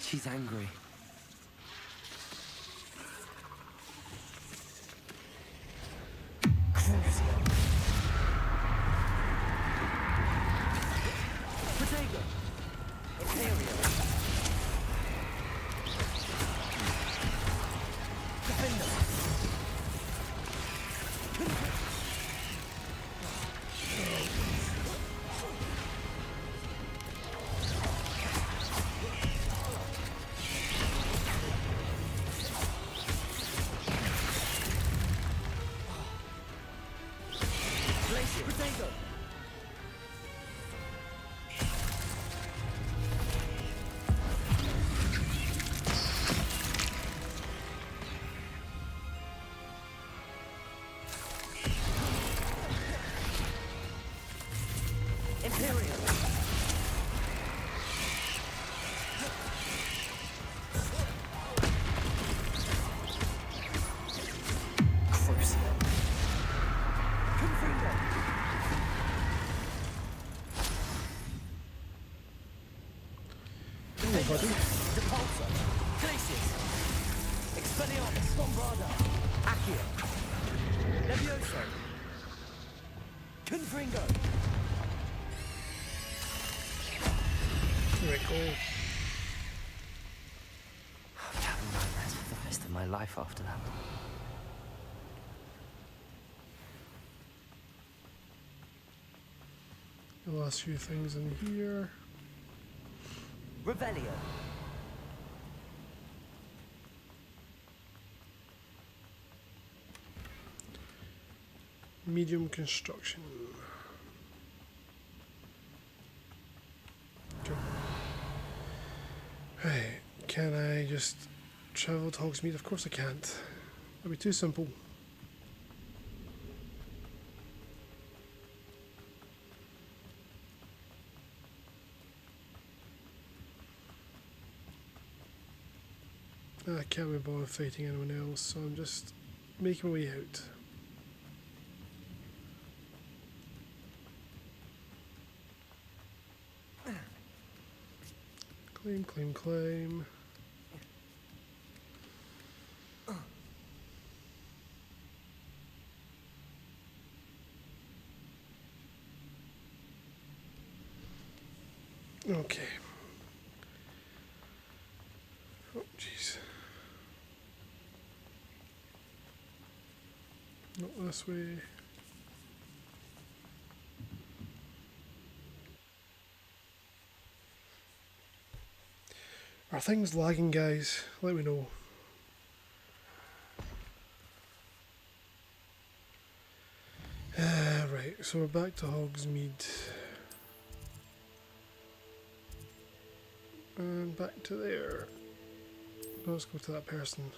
She's angry. Protego. Imperio. Defender. Protego. Imperial. Crucible. Confringo. Hello, buddy. Depulso. Glacius. Expelliarmus. Bombarda. Accio. Levioso. Confringo. There we go. I'll be having nightmares for the rest of my life after that. The last few things in here. Revelio. Medium construction. Go. Right, can I just travel to Hogsmeade? Of course I can't. That'd be too simple. I can't be bothered fighting anyone else, so I'm just making my way out. Climb, climb, climb. Okay. Oh, jeez. Not this way. Are things lagging, guys? Let me know. Right, so we're back to Hogsmeade. And back to there. Let's go to that person.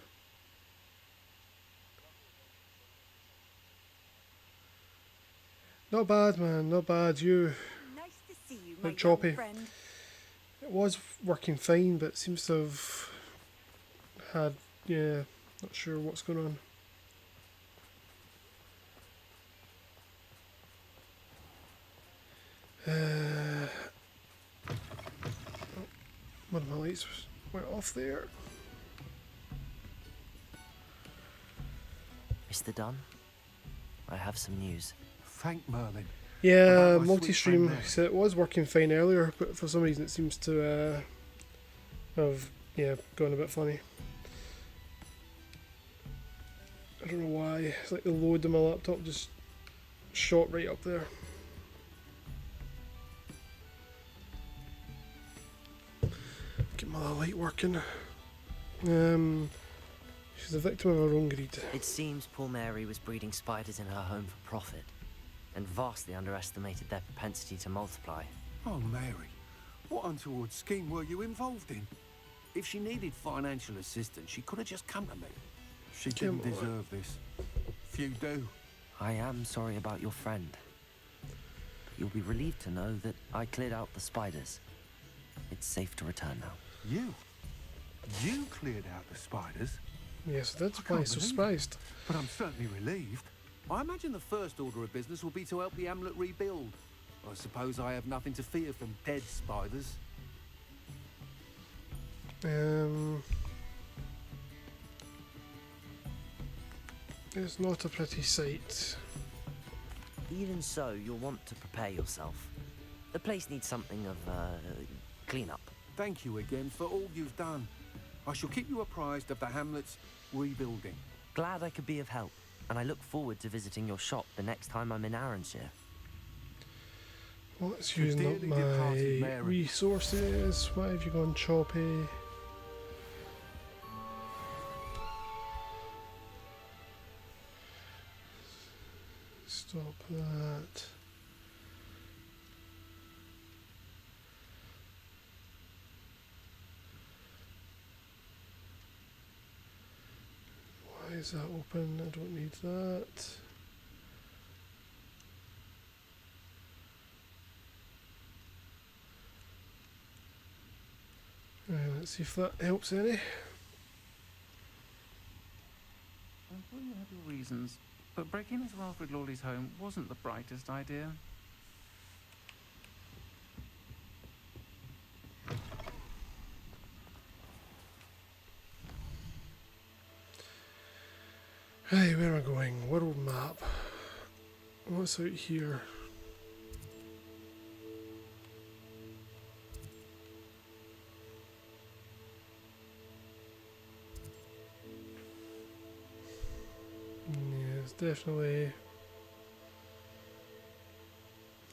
Not bad, man, not bad. You. Nice to see you, my Bit choppy. young friend. It was working fine, but it seems to have had, yeah, not sure what's going on. One of my lights went off there. Mr. Dunn, I have some news. Thank Merlin. Yeah, About my sweet multi-stream. friend there. So it was working fine earlier, but for some reason it seems to have gone a bit funny. I don't know why. It's like the load of my laptop just shot right up there. Get my light working. She's a victim of her own greed. It seems poor Mary was breeding spiders in her home for profit, and vastly underestimated their propensity to multiply. Oh, Mary, what untoward scheme were you involved in? If she needed financial assistance, she could have just come to me. She didn't Come on. deserve this. Few do. I am sorry about your friend. But you'll be relieved to know that I cleared out the spiders. It's safe to return now. You? You cleared out the spiders? Yes, that's I why can't I'm so believe it. surprised. But I'm certainly relieved. I imagine the first order of business will be to help the amulet rebuild. I suppose I have nothing to fear from dead spiders. It's not a pretty sight. Even so, you'll want to prepare yourself. The place needs something of clean-up. Thank you again for all you've done. I shall keep you apprised of the hamlet's rebuilding. Glad I could be of help, and I look forward to visiting your shop the next time I'm in Arranshire. What's To using up dearly my departed Mary. resources? Why have you gone choppy? Stop that. Why is that open? I don't need that. Let's see if that helps any. I'm sure you have your reasons, but breaking into Alfred Lawley's home wasn't the brightest idea. Hey, where am I going? World map. What's out here? Yeah, it's definitely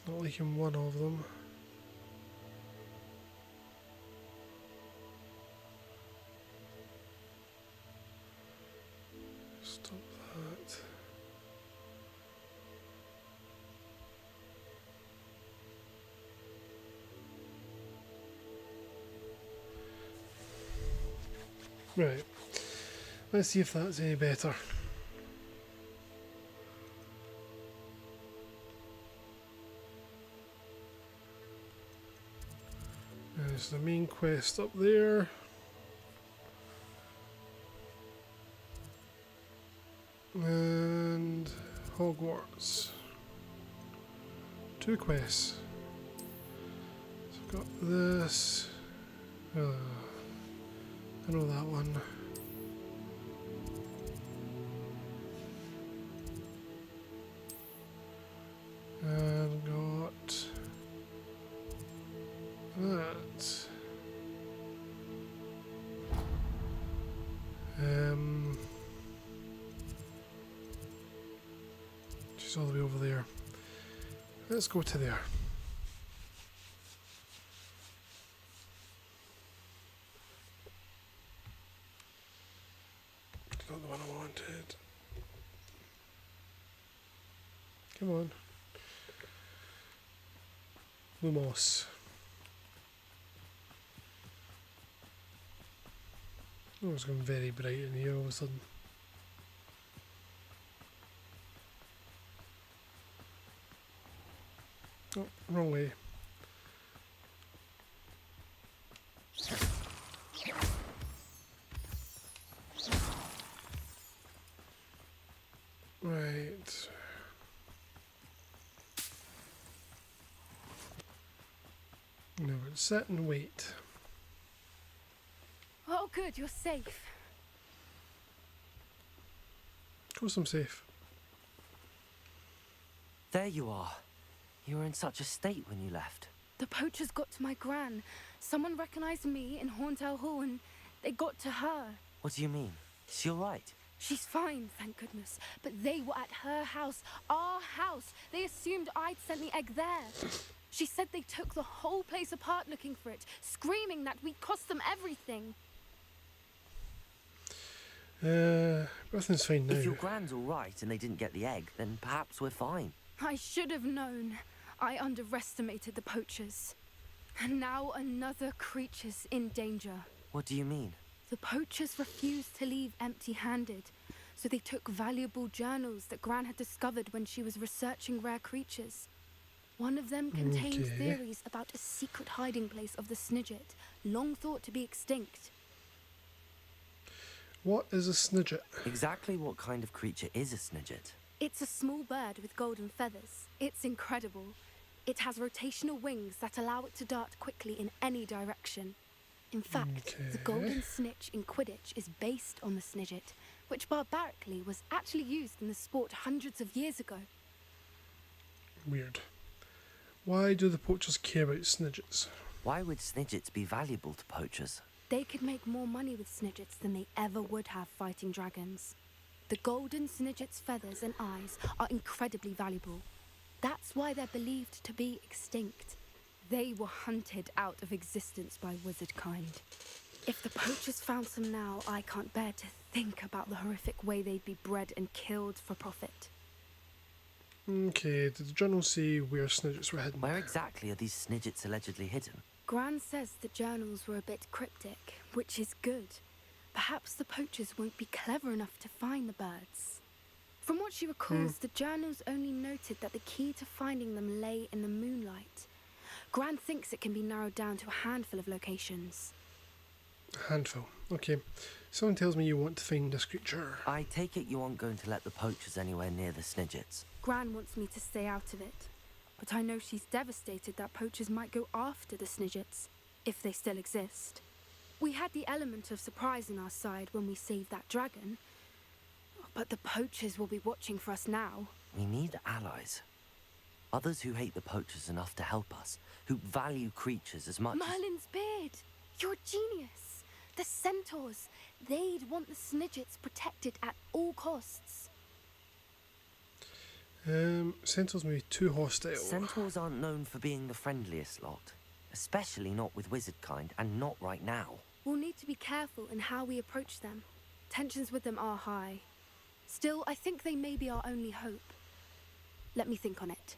not liking one of them. Stop that. Right. Let's see if that's any better. There's the main quest up there. Hogwarts. 2 quests. So I've got this. I know that one. And got that. She's all the way over there. Let's go to there. It's not the one I wanted. Come on. Lumos. Oh, it's gone very bright in here all of a sudden. Oh, wrong way. Right. Now we'll sit and wait. Oh, good, you're safe. Of course I'm safe. There you are. You were in such a state when you left. The poachers got to my gran. Someone recognized me in Horndale Hall and they got to her. What do you mean? Is she all right? She's fine, thank goodness. But they were at her house, our house. They assumed I'd sent the egg there. She said they took the whole place apart looking for it, screaming that we'd cost them everything. Everything's fine now. If your gran's all right and they didn't get the egg, then perhaps we're fine. I should have known. I underestimated the poachers. And now another creature's in danger. What do you mean? The poachers refused to leave empty-handed, so they took valuable journals that Gran had discovered when she was researching rare creatures. One of them contained theories about a secret hiding place of the Snidget, long thought to be extinct. What is a Snidget? Exactly what kind of creature is a Snidget? It's a small bird with golden feathers. It's incredible. It has rotational wings that allow it to dart quickly in any direction. In fact, the golden snitch in Quidditch is based on the Snidget, which barbarically was actually used in the sport hundreds of years ago. Weird. Why do the poachers care about Snidgets? Why would Snidgets be valuable to poachers? They could make more money with Snidgets than they ever would have fighting dragons. The golden Snidget's feathers and eyes are incredibly valuable. That's why they're believed to be extinct. They were hunted out of existence by wizard kind. If the poachers found some now, I can't bear to think about the horrific way they'd be bred and killed for profit. Okay, did the journal say where Snidgets were hidden? Where exactly are these Snidgets allegedly hidden? Gran says the journals were a bit cryptic, which is good. Perhaps the poachers won't be clever enough to find the birds. From what she recalls, the journals only noted that the key to finding them lay in the moonlight. Gran thinks it can be narrowed down to a handful of locations. A handful. Okay. Someone tells me you want to find this creature. I take it you aren't going to let the poachers anywhere near the Snidgets. Gran wants me to stay out of it. But I know she's devastated that poachers might go after the Snidgets, if they still exist. We had the element of surprise on our side when we saved that dragon. But the poachers will be watching for us now. We need allies. Others who hate the poachers enough to help us, who value creatures as much Merlin's beard! You're a genius! The centaurs! They'd want the Snidgets protected at all costs. Centaurs may be too hostile. Centaurs aren't known for being the friendliest lot. Especially not with wizard kind, and not right now. We'll need to be careful in how we approach them. Tensions with them are high. Still, I think they may be our only hope. Let me think on it.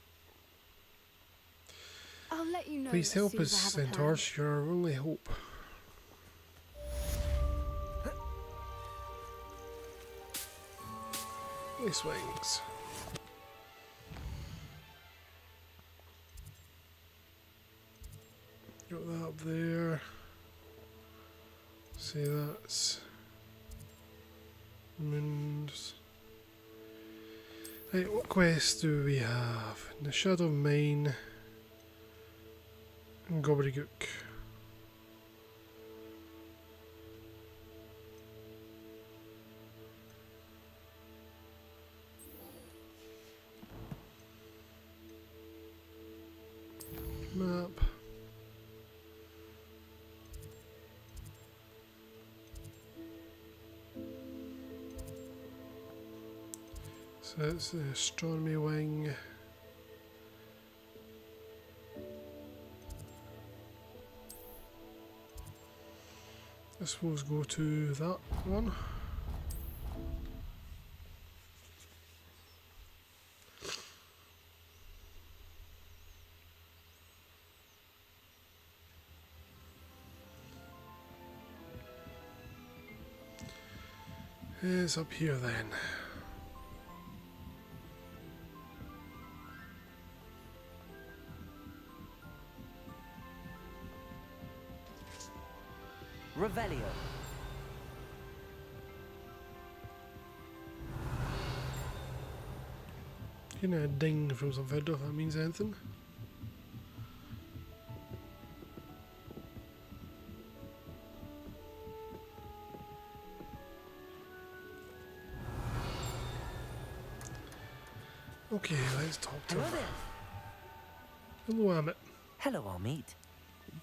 I'll let you know. Please help us, Centaurs. You're our only hope. Nice wings. Got that up there. See, that's moons. Right, what quests do we have? In the Shadow of Mine and Gobbledygook. Map. So it's the astronomy wing. I suppose go to that one. It's up here then. Revelio. Getting a ding from some video if that means anything. Okay, let's talk to Hello her. there. Hello, Amit. Hello, Amit.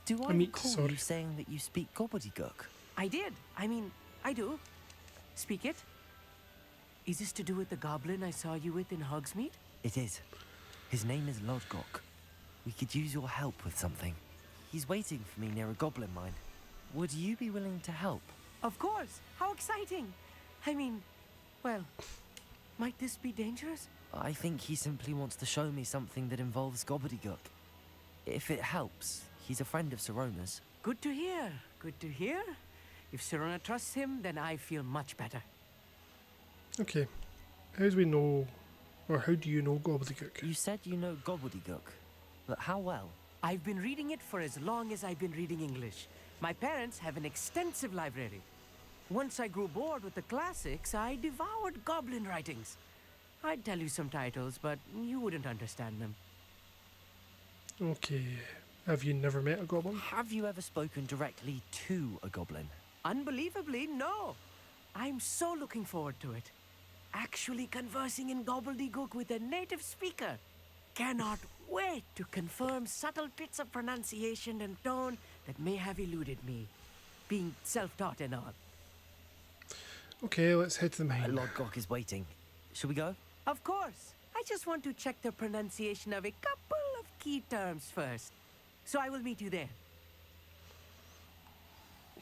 Do I Amit, recall sorry. you saying that you speak gobbledygook? I did. I mean, I do. Speak it. Is this to do with the goblin I saw you with in Hogsmeade? It is. His name is Lodgok. We could use your help with something. He's waiting for me near a goblin mine. Would you be willing to help? Of course. How exciting. I mean, well, might this be dangerous? I think he simply wants to show me something that involves gobbledygook. If it helps, he's a friend of Sirona's. Good to hear. Good to hear. If Sirona trusts him, then I feel much better. Okay, how do we know, or how do you know Gobbledygook? You said you know gobbledygook, but how well? I've been reading it for as long as I've been reading English. My parents have an extensive library. Once I grew bored with the classics, I devoured goblin writings. I'd tell you some titles, but you wouldn't understand them. Okay, have you never met a goblin? Have you ever spoken directly to a goblin? Unbelievably, no. I'm so looking forward to it. Actually conversing in gobbledygook with a native speaker. Cannot wait to confirm subtle bits of pronunciation and tone that may have eluded me, being self-taught and all. Okay, let's head to the mine. Lodgok is waiting. Shall we go? Of course. I just want to check the pronunciation of a couple of key terms first. So I will meet you there.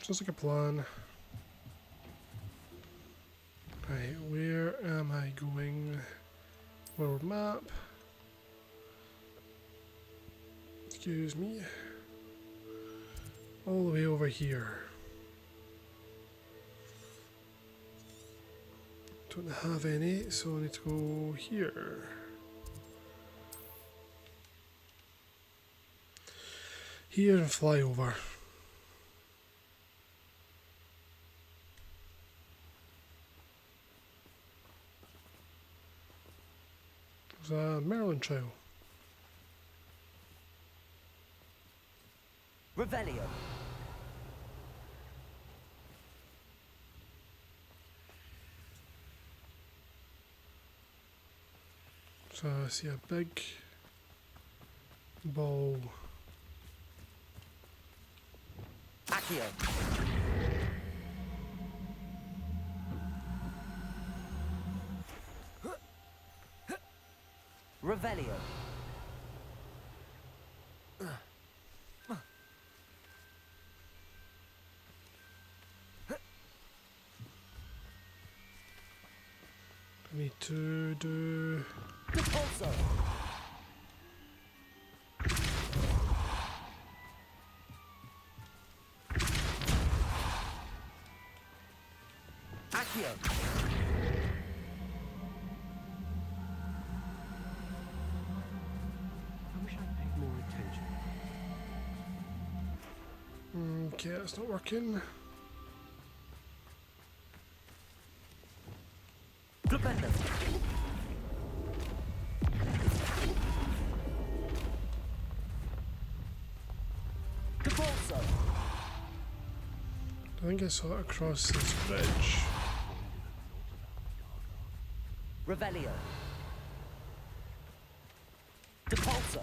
Sounds like a plan. Right, where am I going? World map. Excuse me. All the way over here. Don't have any, so I need to go here. Here and fly over. There's a Maryland Trail. Revelio. So I see a big ball. Accio. Revelio. I need to do Repulso. Accio. I wish I'd paid more attention. Okay, that's not working. Flipendo. I think I saw it across this bridge. Revelio. Depulso.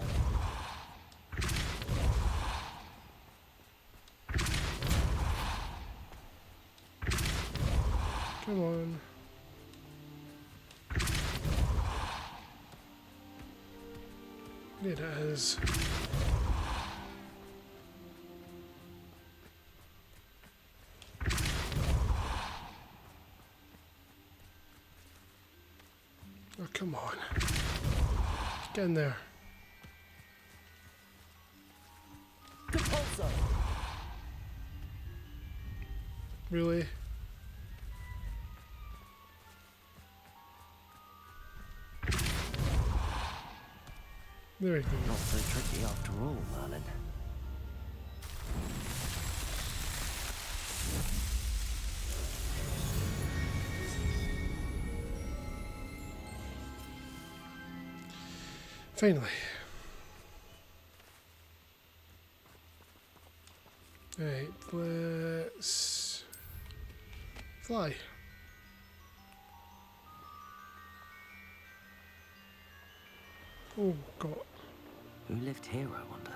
Come on. There it is. Oh, come on. Get in there. Depulso. Really? There we go. Not so tricky after all, Merlin. Finally. Right, let's fly. Oh god. Who lived here, I wonder?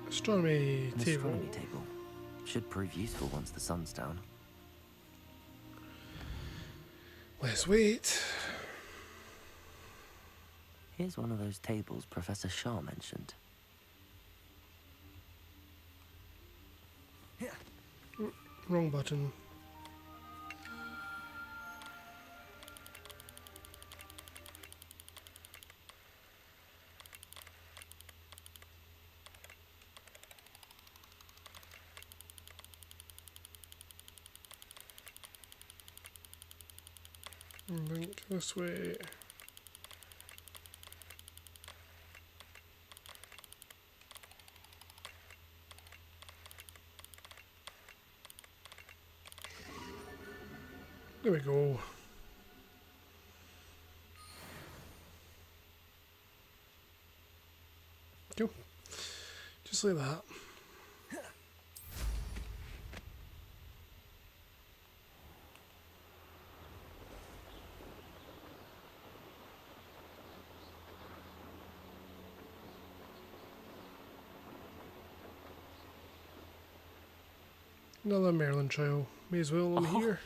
Astronomy An table. astronomy table. Should prove useful once the sun's down. Let's wait. Here's one of those tables Professor Shah mentioned. Wrong button. Link this way. There we go. Cool. Just like that. Another Merlin trail. May as well, I'm here.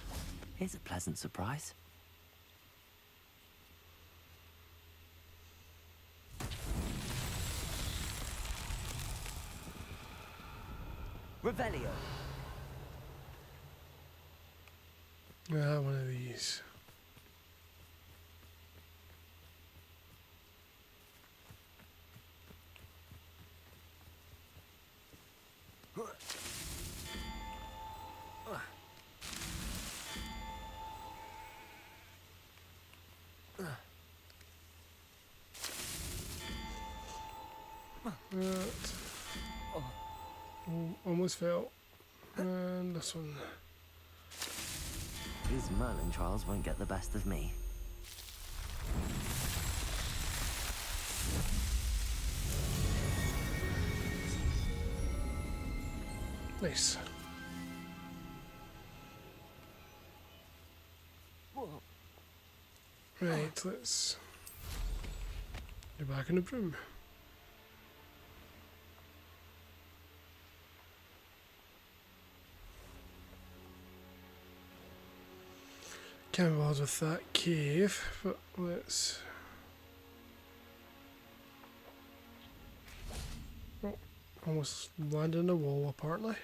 Here's a pleasant surprise. Revelio. Ah, one of these. That. Oh, almost fell. And this one. These Merlin trials won't get the best of me. Nice. Right, let's get back in the room. Can't be bothered with that cave, but let's. Oh, almost landed in the wall apparently.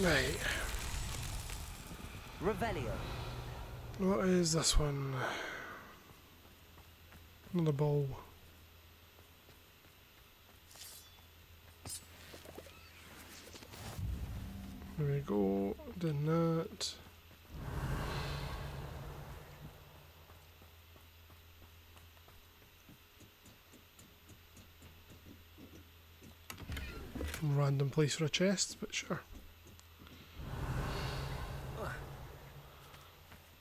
Right. Revelio. What is this one? Another ball. There we go. Done that. Random place for a chest, but sure.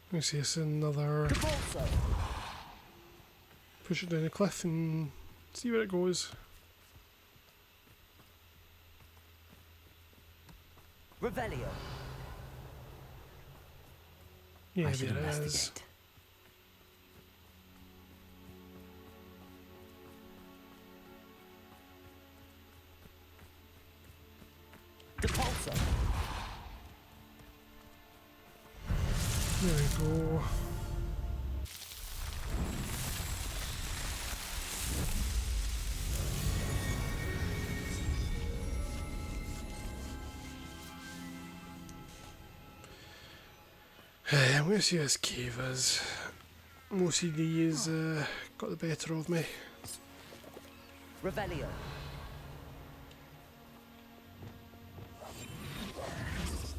Let me see, it's another push it down a cliff and see where it goes. Revelio. Yeah, I should there it is. investigate. Depulso. There we go. I'm going to see this cave is. OCD has got the better of me. Revelio.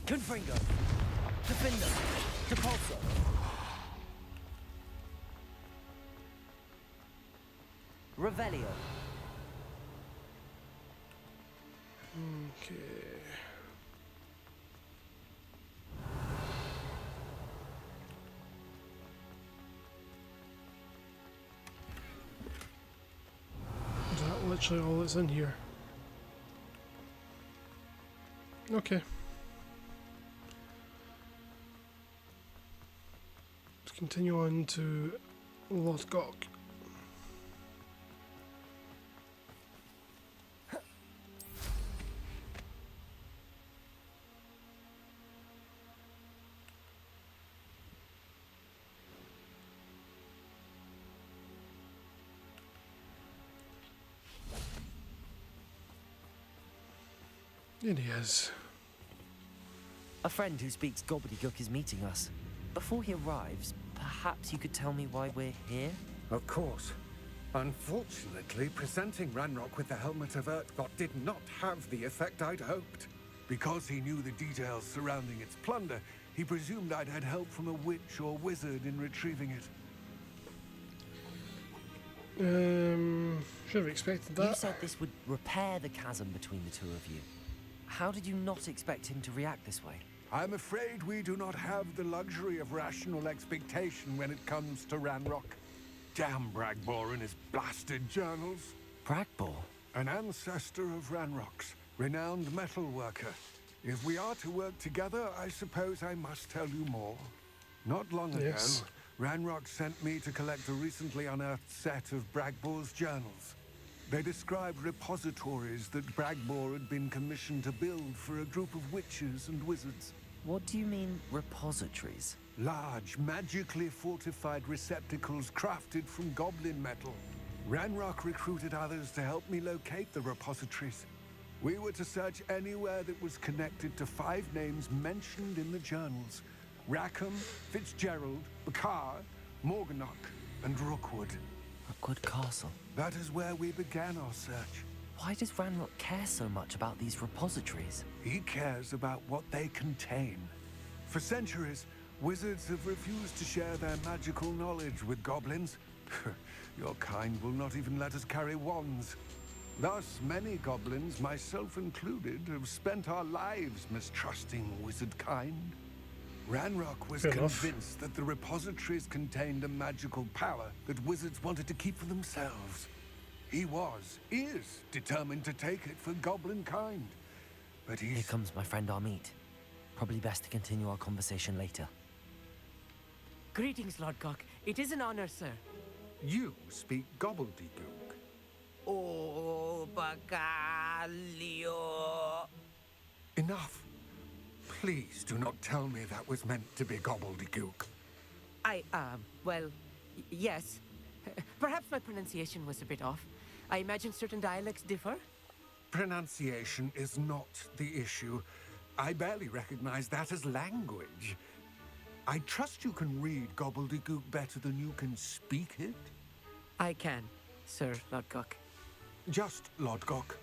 Confringo. Defender. Depulso. Revelio. Okay. Is that literally all that's in here? Okay. Let's continue on to Lothgok. It is. A friend who speaks gobbledygook is meeting us. Before he arrives, perhaps you could tell me why we're here? Of course. Unfortunately, presenting Ranrock with the Helmet of Urtkot did not have the effect I'd hoped. Because he knew the details surrounding its plunder, he presumed I'd had help from a witch or wizard in retrieving it. Should have expected that. You said this would repair the chasm between the two of you. How did you not expect him to react this way? I'm afraid we do not have the luxury of rational expectation when it comes to Ranrock. Damn Bragbor and his blasted journals. Bragbor? An ancestor of Ranrock's, renowned metal worker. If we are to work together, I suppose I must tell you more. Not long ago, Ranrock sent me to collect a recently unearthed set of Bragbor's journals. They described repositories that Bragbor had been commissioned to build for a group of witches and wizards. What do you mean, repositories? Large, magically fortified receptacles crafted from goblin metal. Ranrock recruited others to help me locate the repositories. We were to search anywhere that was connected to 5 names mentioned in the journals. Rackham, Fitzgerald, Bakar, Morganach, and Rookwood. Rookwood Castle. That is where we began our search. Why does Ranrock care so much about these repositories? He cares about what they contain. For centuries, wizards have refused to share their magical knowledge with goblins. Your kind will not even let us carry wands. Thus, many goblins, myself included, have spent our lives mistrusting wizard kind. Ranrock was convinced that the repositories contained a magical power that wizards wanted to keep for themselves. He is determined to take it for goblin kind. But Here comes my friend Amit. Probably best to continue our conversation later. Greetings, Lord Cock. It is an honor, sir. You speak gobbledygook. Oh, Bagalio. Enough. Please do not tell me that was meant to be gobbledygook. Yes. Perhaps my pronunciation was a bit off. I imagine certain dialects differ. Pronunciation is not the issue. I barely recognize that as language. I trust you can read gobbledygook better than you can speak it? I can, Sir Lodgok. Just Lodgok.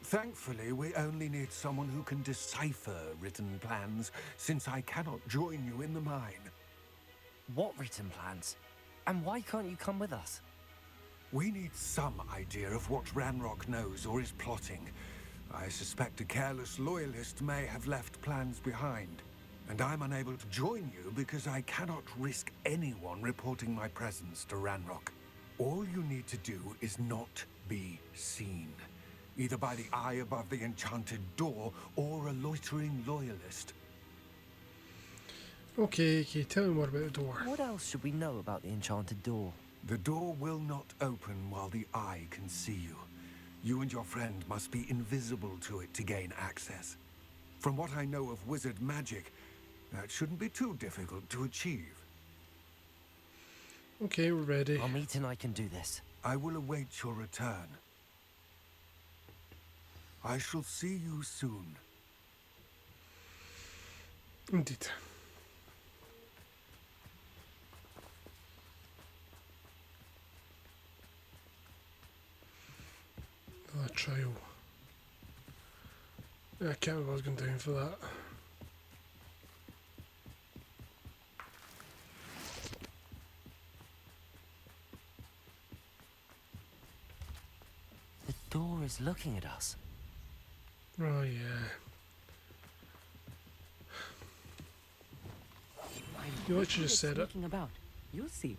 Thankfully, we only need someone who can decipher written plans, since I cannot join you in the mine. What written plans? And why can't you come with us? We need some idea of what Ranrock knows or is plotting. I suspect a careless loyalist may have left plans behind. And I'm unable to join you because I cannot risk anyone reporting my presence to Ranrock. All you need to do is not be seen. Either by the eye above the enchanted door, or a loitering loyalist. Okay, tell me more about the door. What else should we know about the enchanted door? The door will not open while the eye can see you. You and your friend must be invisible to it to gain access. From what I know of wizard magic, that shouldn't be too difficult to achieve. Okay, we're ready. Amit and I can do this. I will await your return. I shall see you soon. Indeed. Another trial. Yeah, I can't remember what I was going down for that. The door is looking at us. Oh yeah. You literally just said it. Sneaking about. You'll see.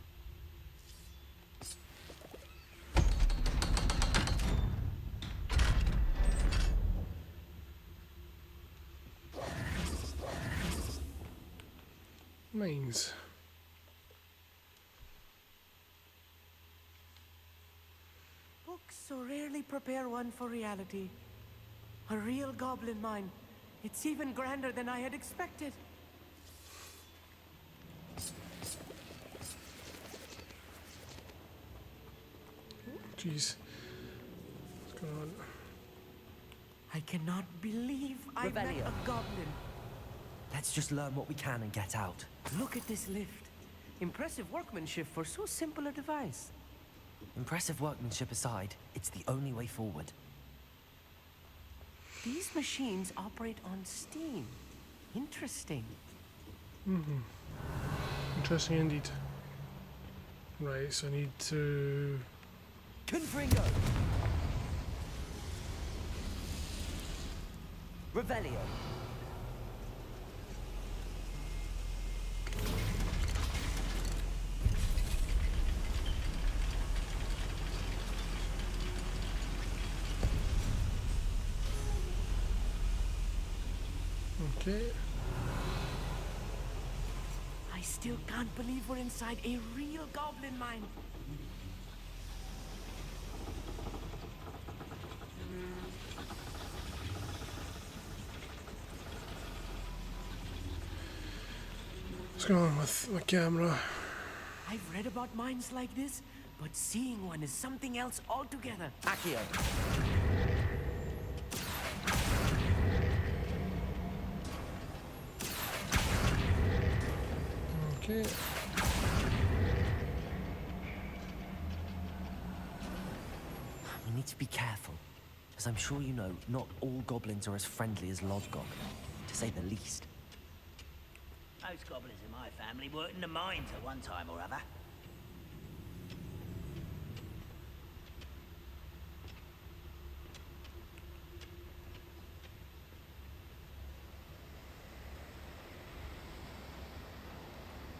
Mines. Books so rarely prepare one for reality. A real goblin mine. It's even grander than I had expected. Jeez. What's going on? I cannot believe I met Revelio. a goblin. Let's just learn what we can and get out. Look at this lift. Impressive workmanship for so simple a device. Impressive workmanship aside, it's the only way forward. These machines operate on steam. Interesting. Interesting indeed. Right, so I need to... Confringo. Revelio. Okay. I still can't believe we're inside a real goblin mine. What's going on with my camera? I've read about mines like this, but seeing one is something else altogether. Accio. Okay. We need to be careful. As I'm sure you know, not all goblins are as friendly as Lodgok, to say the least. Most goblins in my family worked in the mines at one time or other.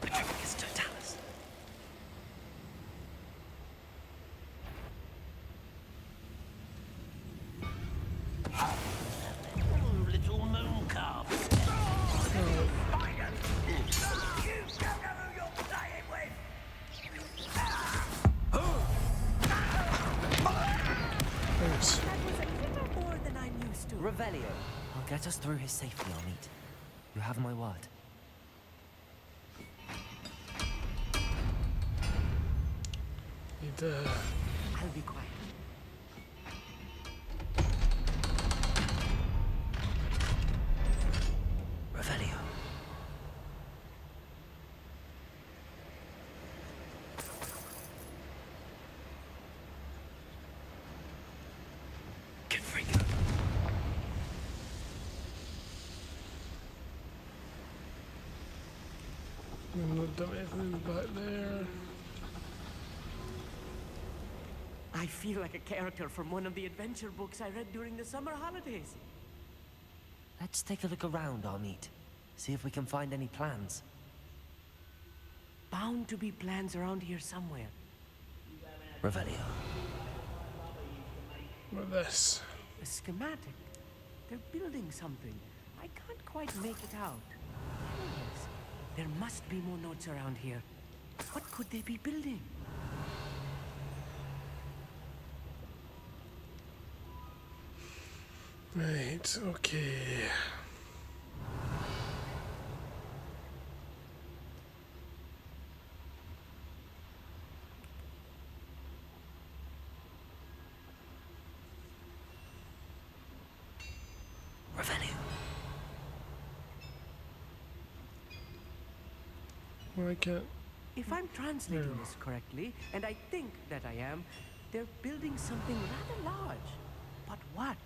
Patricus Totalis. Little moon calves. Thanks. That was a little more than I'm used to. Revelio. I'll get us through his safely, Amit. You have my word. Need I'll be quiet. Revelio. Confringo. I'm not done anything back there. I feel like a character from one of the adventure books I read during the summer holidays. Let's take a look around, Amit. See if we can find any plans. Bound to be plans around here somewhere. You having a Revelio. What about this? A schematic. They're building something. I can't quite make it out. Yes, there must be more notes around here. What could they be building? Right, okay. Revelio. Well, I can't. If I'm translating this correctly, and I think that I am, they're building something rather large. But what?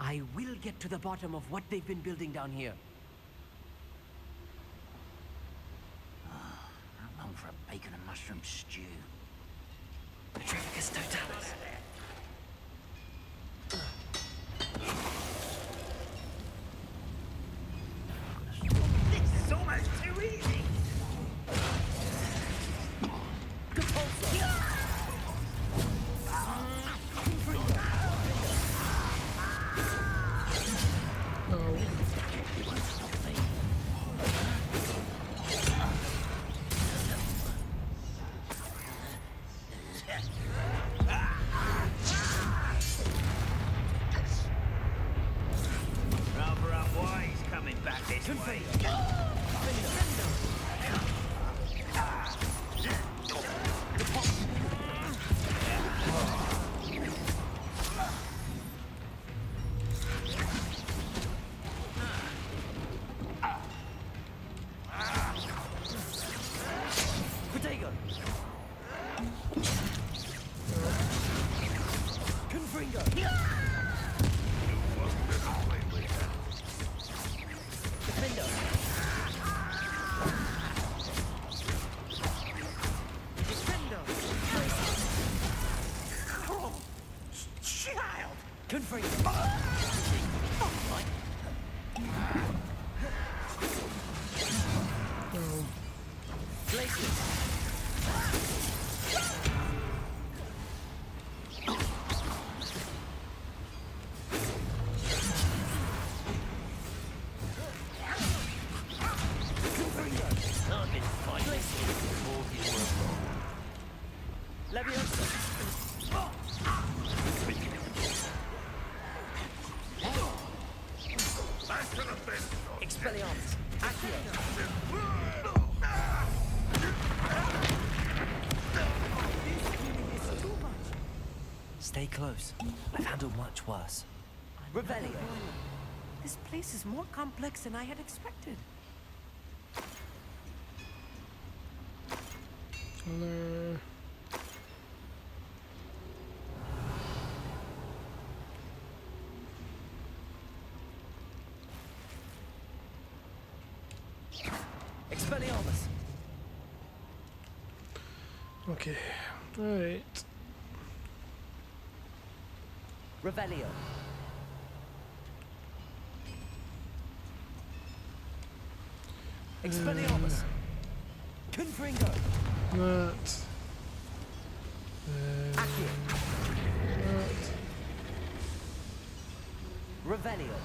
I will get to the bottom of what they've been building down here. How long for a bacon and mushroom stew? Petrificus totalis. This is almost too easy. Rather unwise coming back this way. Expelliarmus. Accio. Stay close. I've handled much worse. Revelio. This place is more complex than I had expected. Hello. Expelliarmus. Okay. Right. Revelio. Expelliarmus. Confringo. That. Accio. That. Revelio.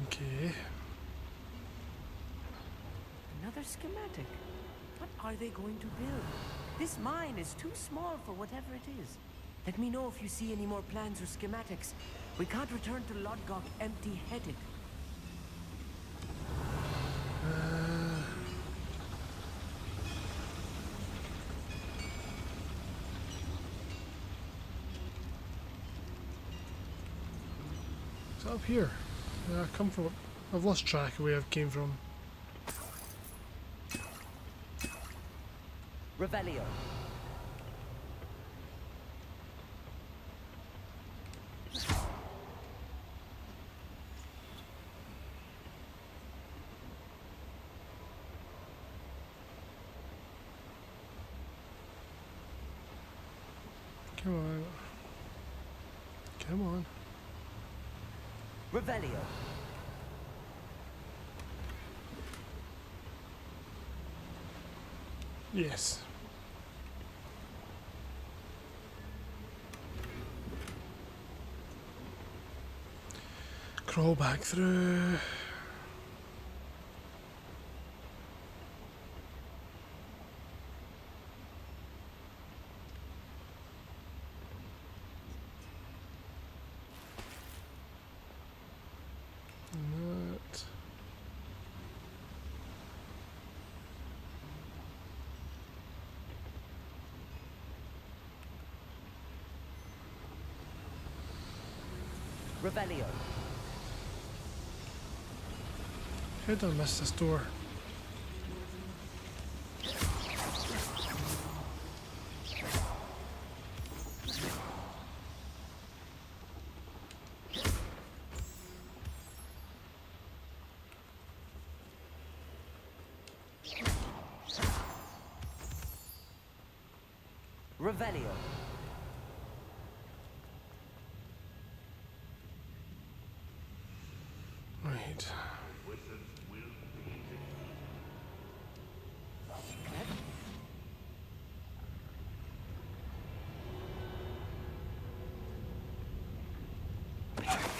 Okay. Another schematic. What are they going to build? This mine is too small for whatever it is. Let me know if you see any more plans or schematics. We can't return to Lodgok empty-headed. Is that up here? Yeah, I come from. I've lost track of where I came from. Revelio. Come on. Come on. Revelio. Yes. Crawl back through. That. Revelio. How did I miss this door? Revelio. Right.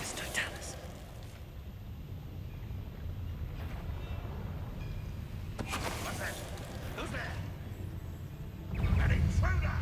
It's Totalis. What's that? Who's there? An intruder!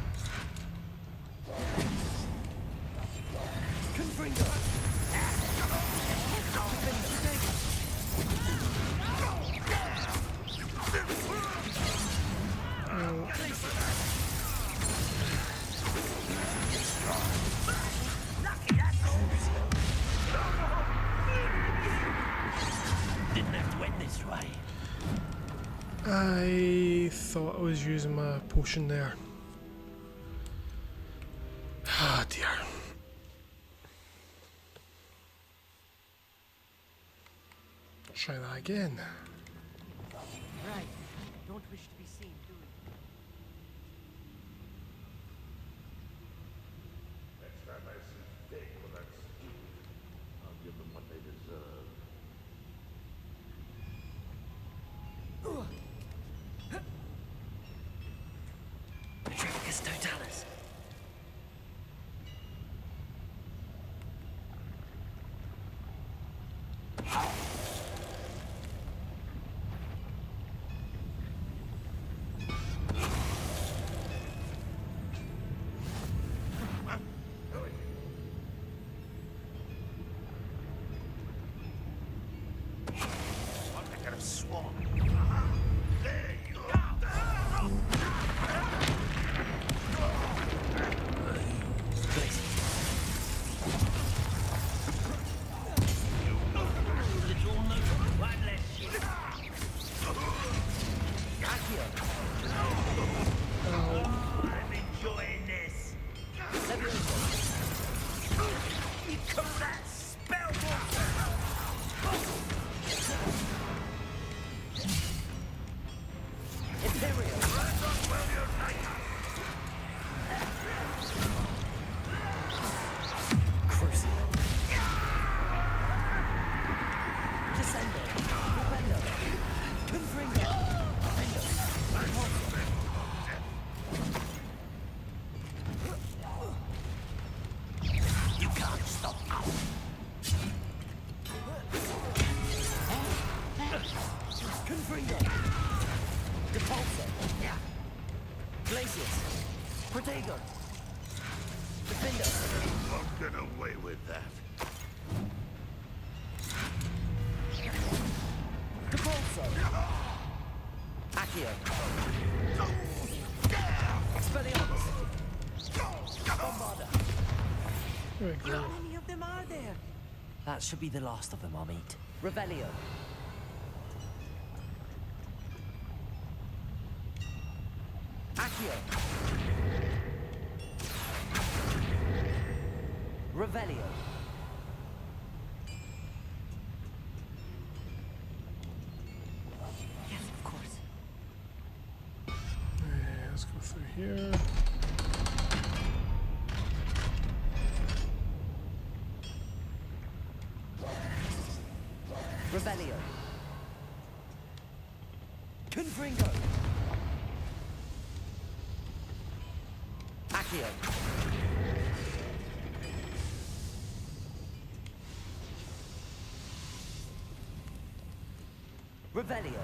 Didn't have to end this way. I thought I was using my potion there. Ah dear. Try that again. Right. Don't wish to be seen, do you? Next time I see Dick or that stupid, I'll give them what they deserve. Petrificus Totalis. I could have sworn. There you I'm enjoying this. You call that You can't stop us. Confringo. Depulso. Glacius. Protego. Defender. won't get away with that. Depulso. Accio. Expelliarmus. Bombarda. There we go. How many of them are there? That should be the last of them I'll meet. Revelio. Accio. Revelio. Yes, of course. Let's go through here. Revelio. Confringo. Accio. Revelio.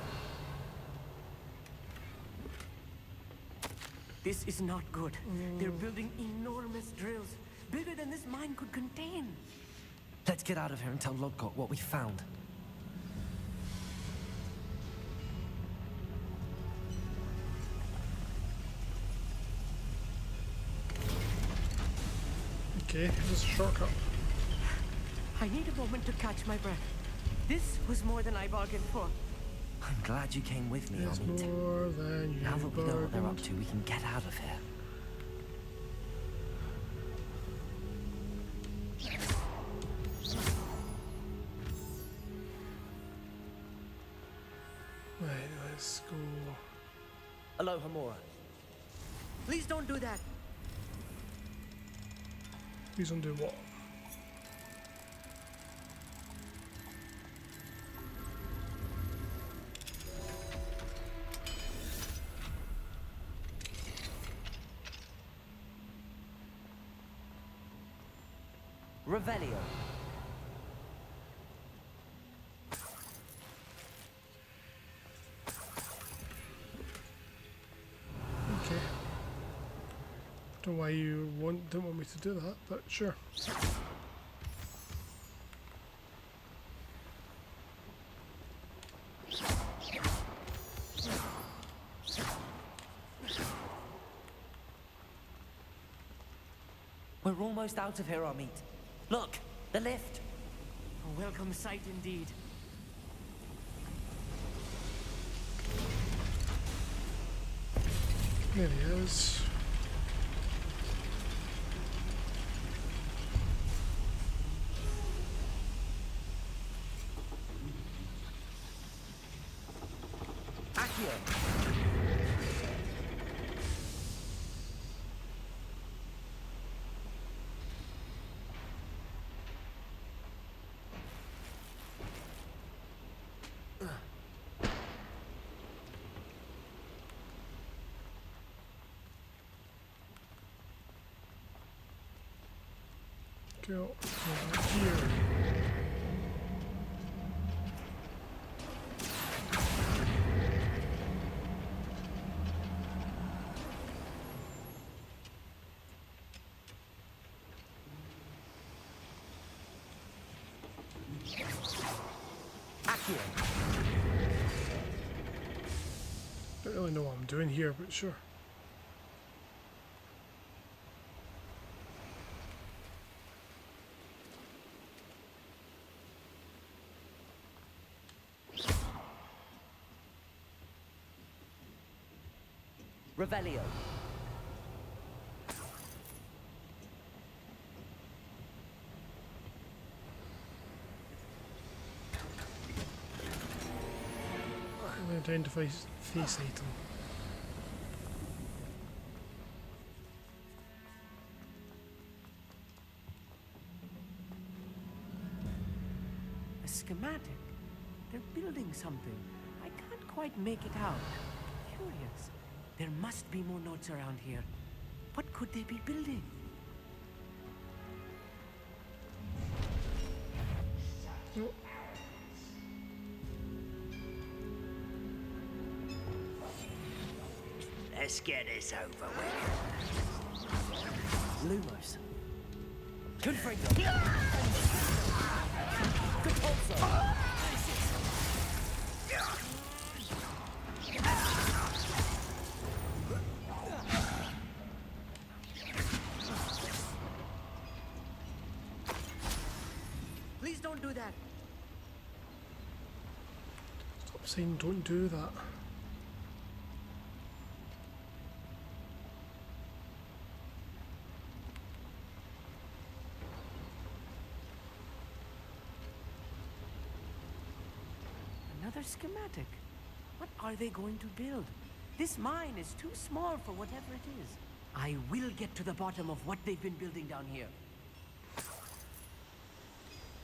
This is not good. They're building enormous drills, bigger than this mine could contain. Let's get out of here and tell Lodgott what we found. Okay, here's a shortcut. I need a moment to catch my breath. This was more than I bargained for. I'm glad you came with me, It's Amit. more than you Now that we know what they're up bargained. to, we can get out of here. Right, let's go. Aloha Mora. Please don't do that. Please don't do what? Revelio. Okay. Don't know why you don't want me to do that, but sure. We're almost out of here, Amit. Look, the lift. A welcome sight indeed. There he is. Accio. Go over here. Accio. Don't really know what I'm doing here, but sure. Revelio. Identify face item. A schematic. They're building something. I can't quite make it out. Curious. There must be more notes around here. What could they be building? Nope. Let's get this over with. Lumos. Confringo. Compulso. Please don't do that. Stop saying don't do that. Another schematic. What are they going to build? This mine is too small for whatever it is. I will get to the bottom of what they've been building down here.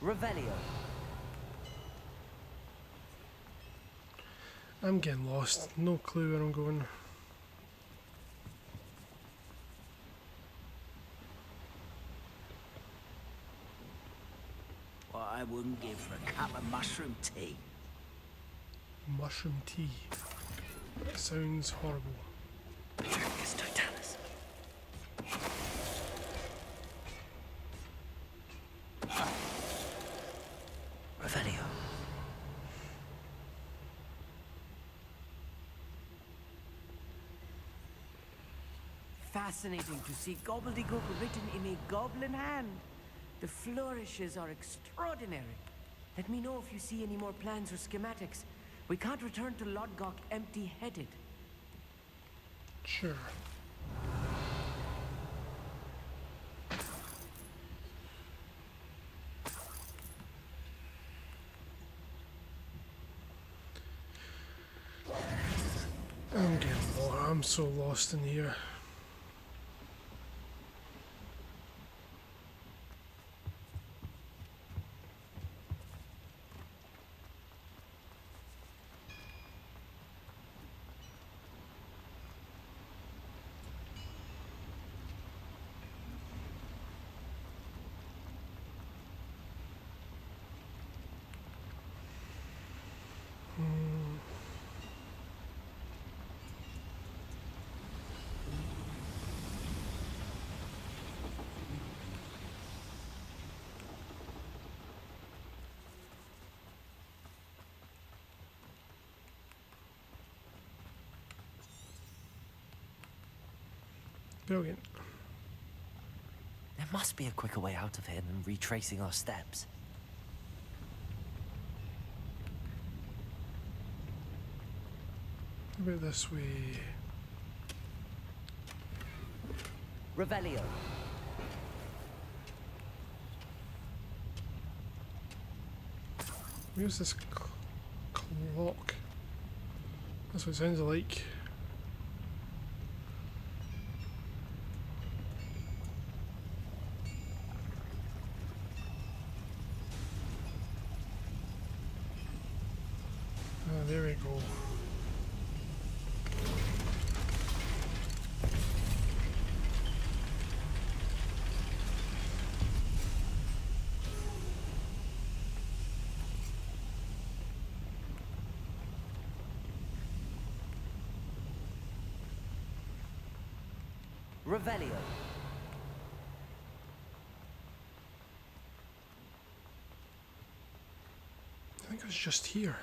Revelio. I'm getting lost. No clue where I'm going. I wouldn't give for a cup of mushroom tea. Mushroom tea. Sounds horrible. Focus, Totalis. Revelio. Fascinating to see gobbledygook written in a goblin hand. The flourishes are extraordinary. Let me know if you see any more plans or schematics. We can't return to Lodgok empty-headed. Sure. I'm getting more. I'm so lost in here. Brilliant. There must be a quicker way out of here than retracing our steps. How about this way? Revelio. Where's this clock? That's what it sounds like. Ah, there we go. Revelio. I think it was just here.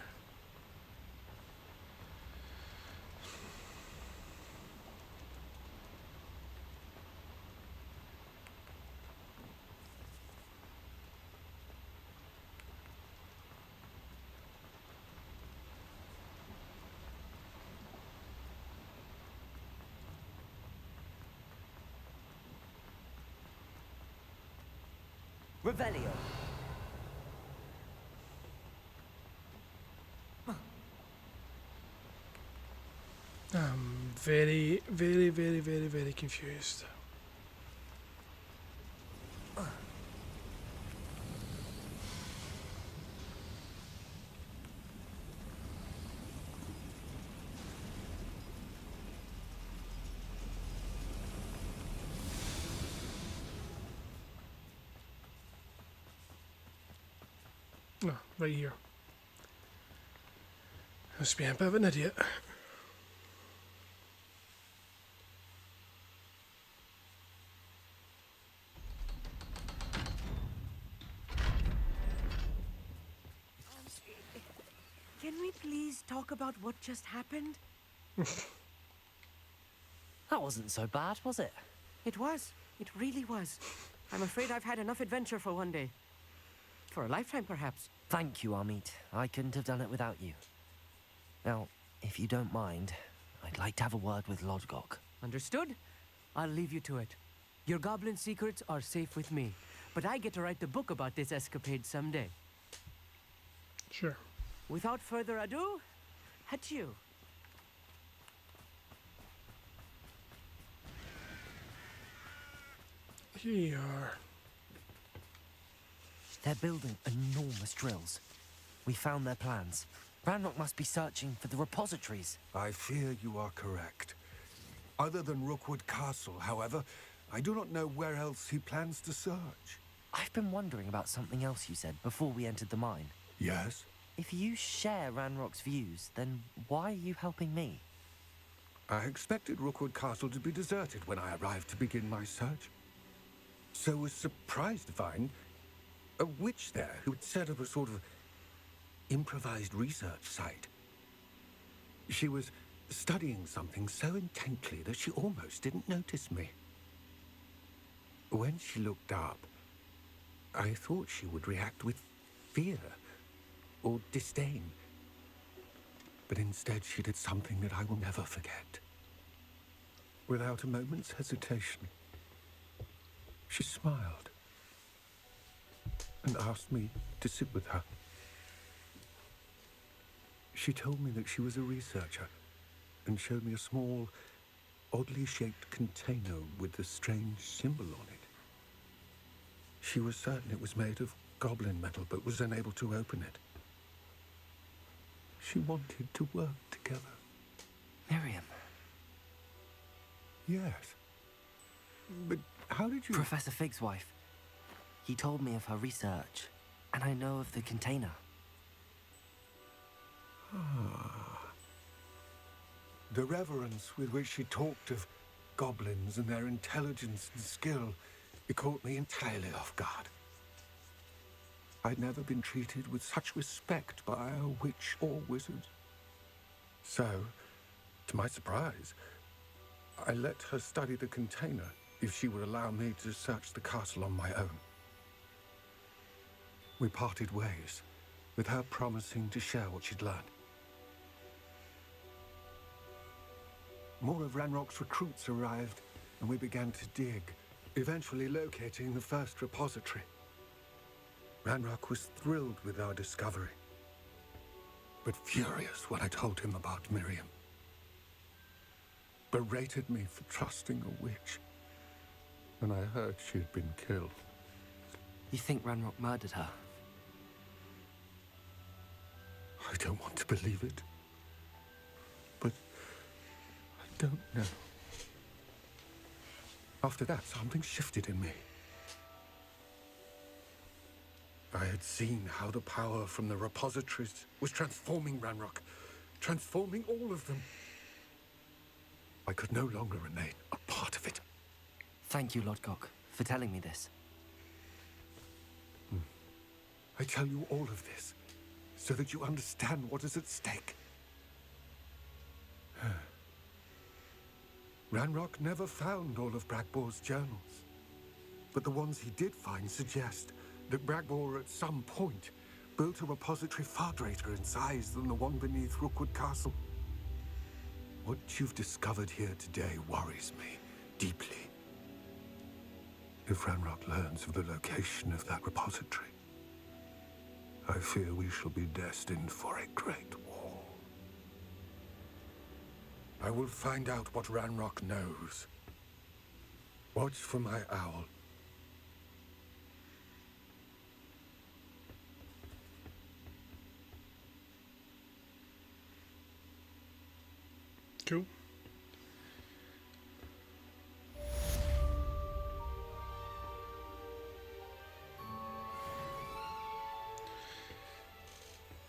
Revelio. I'm very, very, very, very, very confused. No, right here. Must be a bit of an idiot. Can we please talk about what just happened? That wasn't so bad, was it? It was. It really was. I'm afraid I've had enough adventure for one day. For a lifetime, perhaps. Thank you, Amit. I couldn't have done it without you. Now, if you don't mind, I'd like to have a word with Lodgok. Understood? I'll leave you to it. Your goblin secrets are safe with me, but I get to write the book about this escapade someday. Sure. Without further ado, adieu. Here you are. They're building enormous drills. We found their plans. Ranrock must be searching for the repositories. I fear you are correct. Other than Rookwood Castle, however, I do not know where else he plans to search. I've been wondering about something else you said before we entered the mine. Yes? If you share Ranrock's views, then why are you helping me? I expected Rookwood Castle to be deserted when I arrived to begin my search. So was surprised to find a witch there who had set up a sort of improvised research site. She was studying something so intently that she almost didn't notice me. When she looked up, I thought she would react with fear or disdain. But instead she did something that I will never forget. Without a moment's hesitation, she smiled and asked me to sit with her. She told me that she was a researcher and showed me a small, oddly shaped container with a strange symbol on it. She was certain it was made of goblin metal, but was unable to open it. She wanted to work together. Miriam. Yes. But how did you... Professor Fig's wife. He told me of her research, and I know of the container. Ah. The reverence with which she talked of goblins and their intelligence and skill, it caught me entirely off guard. I'd never been treated with such respect by a witch or wizard. So, to my surprise, I let her study the container if she would allow me to search the castle on my own. We parted ways, with her promising to share what she'd learned. More of Ranrock's recruits arrived, and we began to dig, eventually locating the first repository. Ranrock was thrilled with our discovery, but furious when I told him about Miriam. Berated me for trusting a witch, and I heard she had been killed. You think Ranrock murdered her? I don't want to believe it, but I don't know. After that, something shifted in me. I had seen how the power from the repositories was transforming Ranrock, transforming all of them. I could no longer remain a part of it. Thank you, Lodgok, for telling me this. I tell you all of this so that you understand what is at stake. Ranrock never found all of Bragbor's journals, but the ones he did find suggest that Bragbor at some point built a repository far greater in size than the one beneath Rookwood Castle. What you've discovered here today worries me deeply. If Ranrock learns of the location of that repository, I fear we shall be destined for a great war. I will find out what Ranrock knows. Watch for my owl. Cool.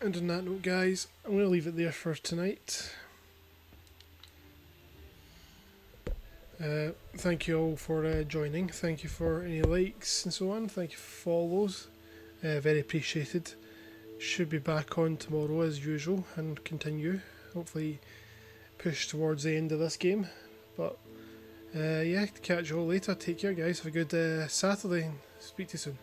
And on that note, guys, I'm going to leave it there for tonight. Thank you all for joining. Thank you for any likes and so on. Thank you for follows. Very appreciated. Should be back on tomorrow as usual and continue. Hopefully push towards the end of this game. But yeah, catch you all later. Take care, guys. Have a good Saturday and speak to you soon.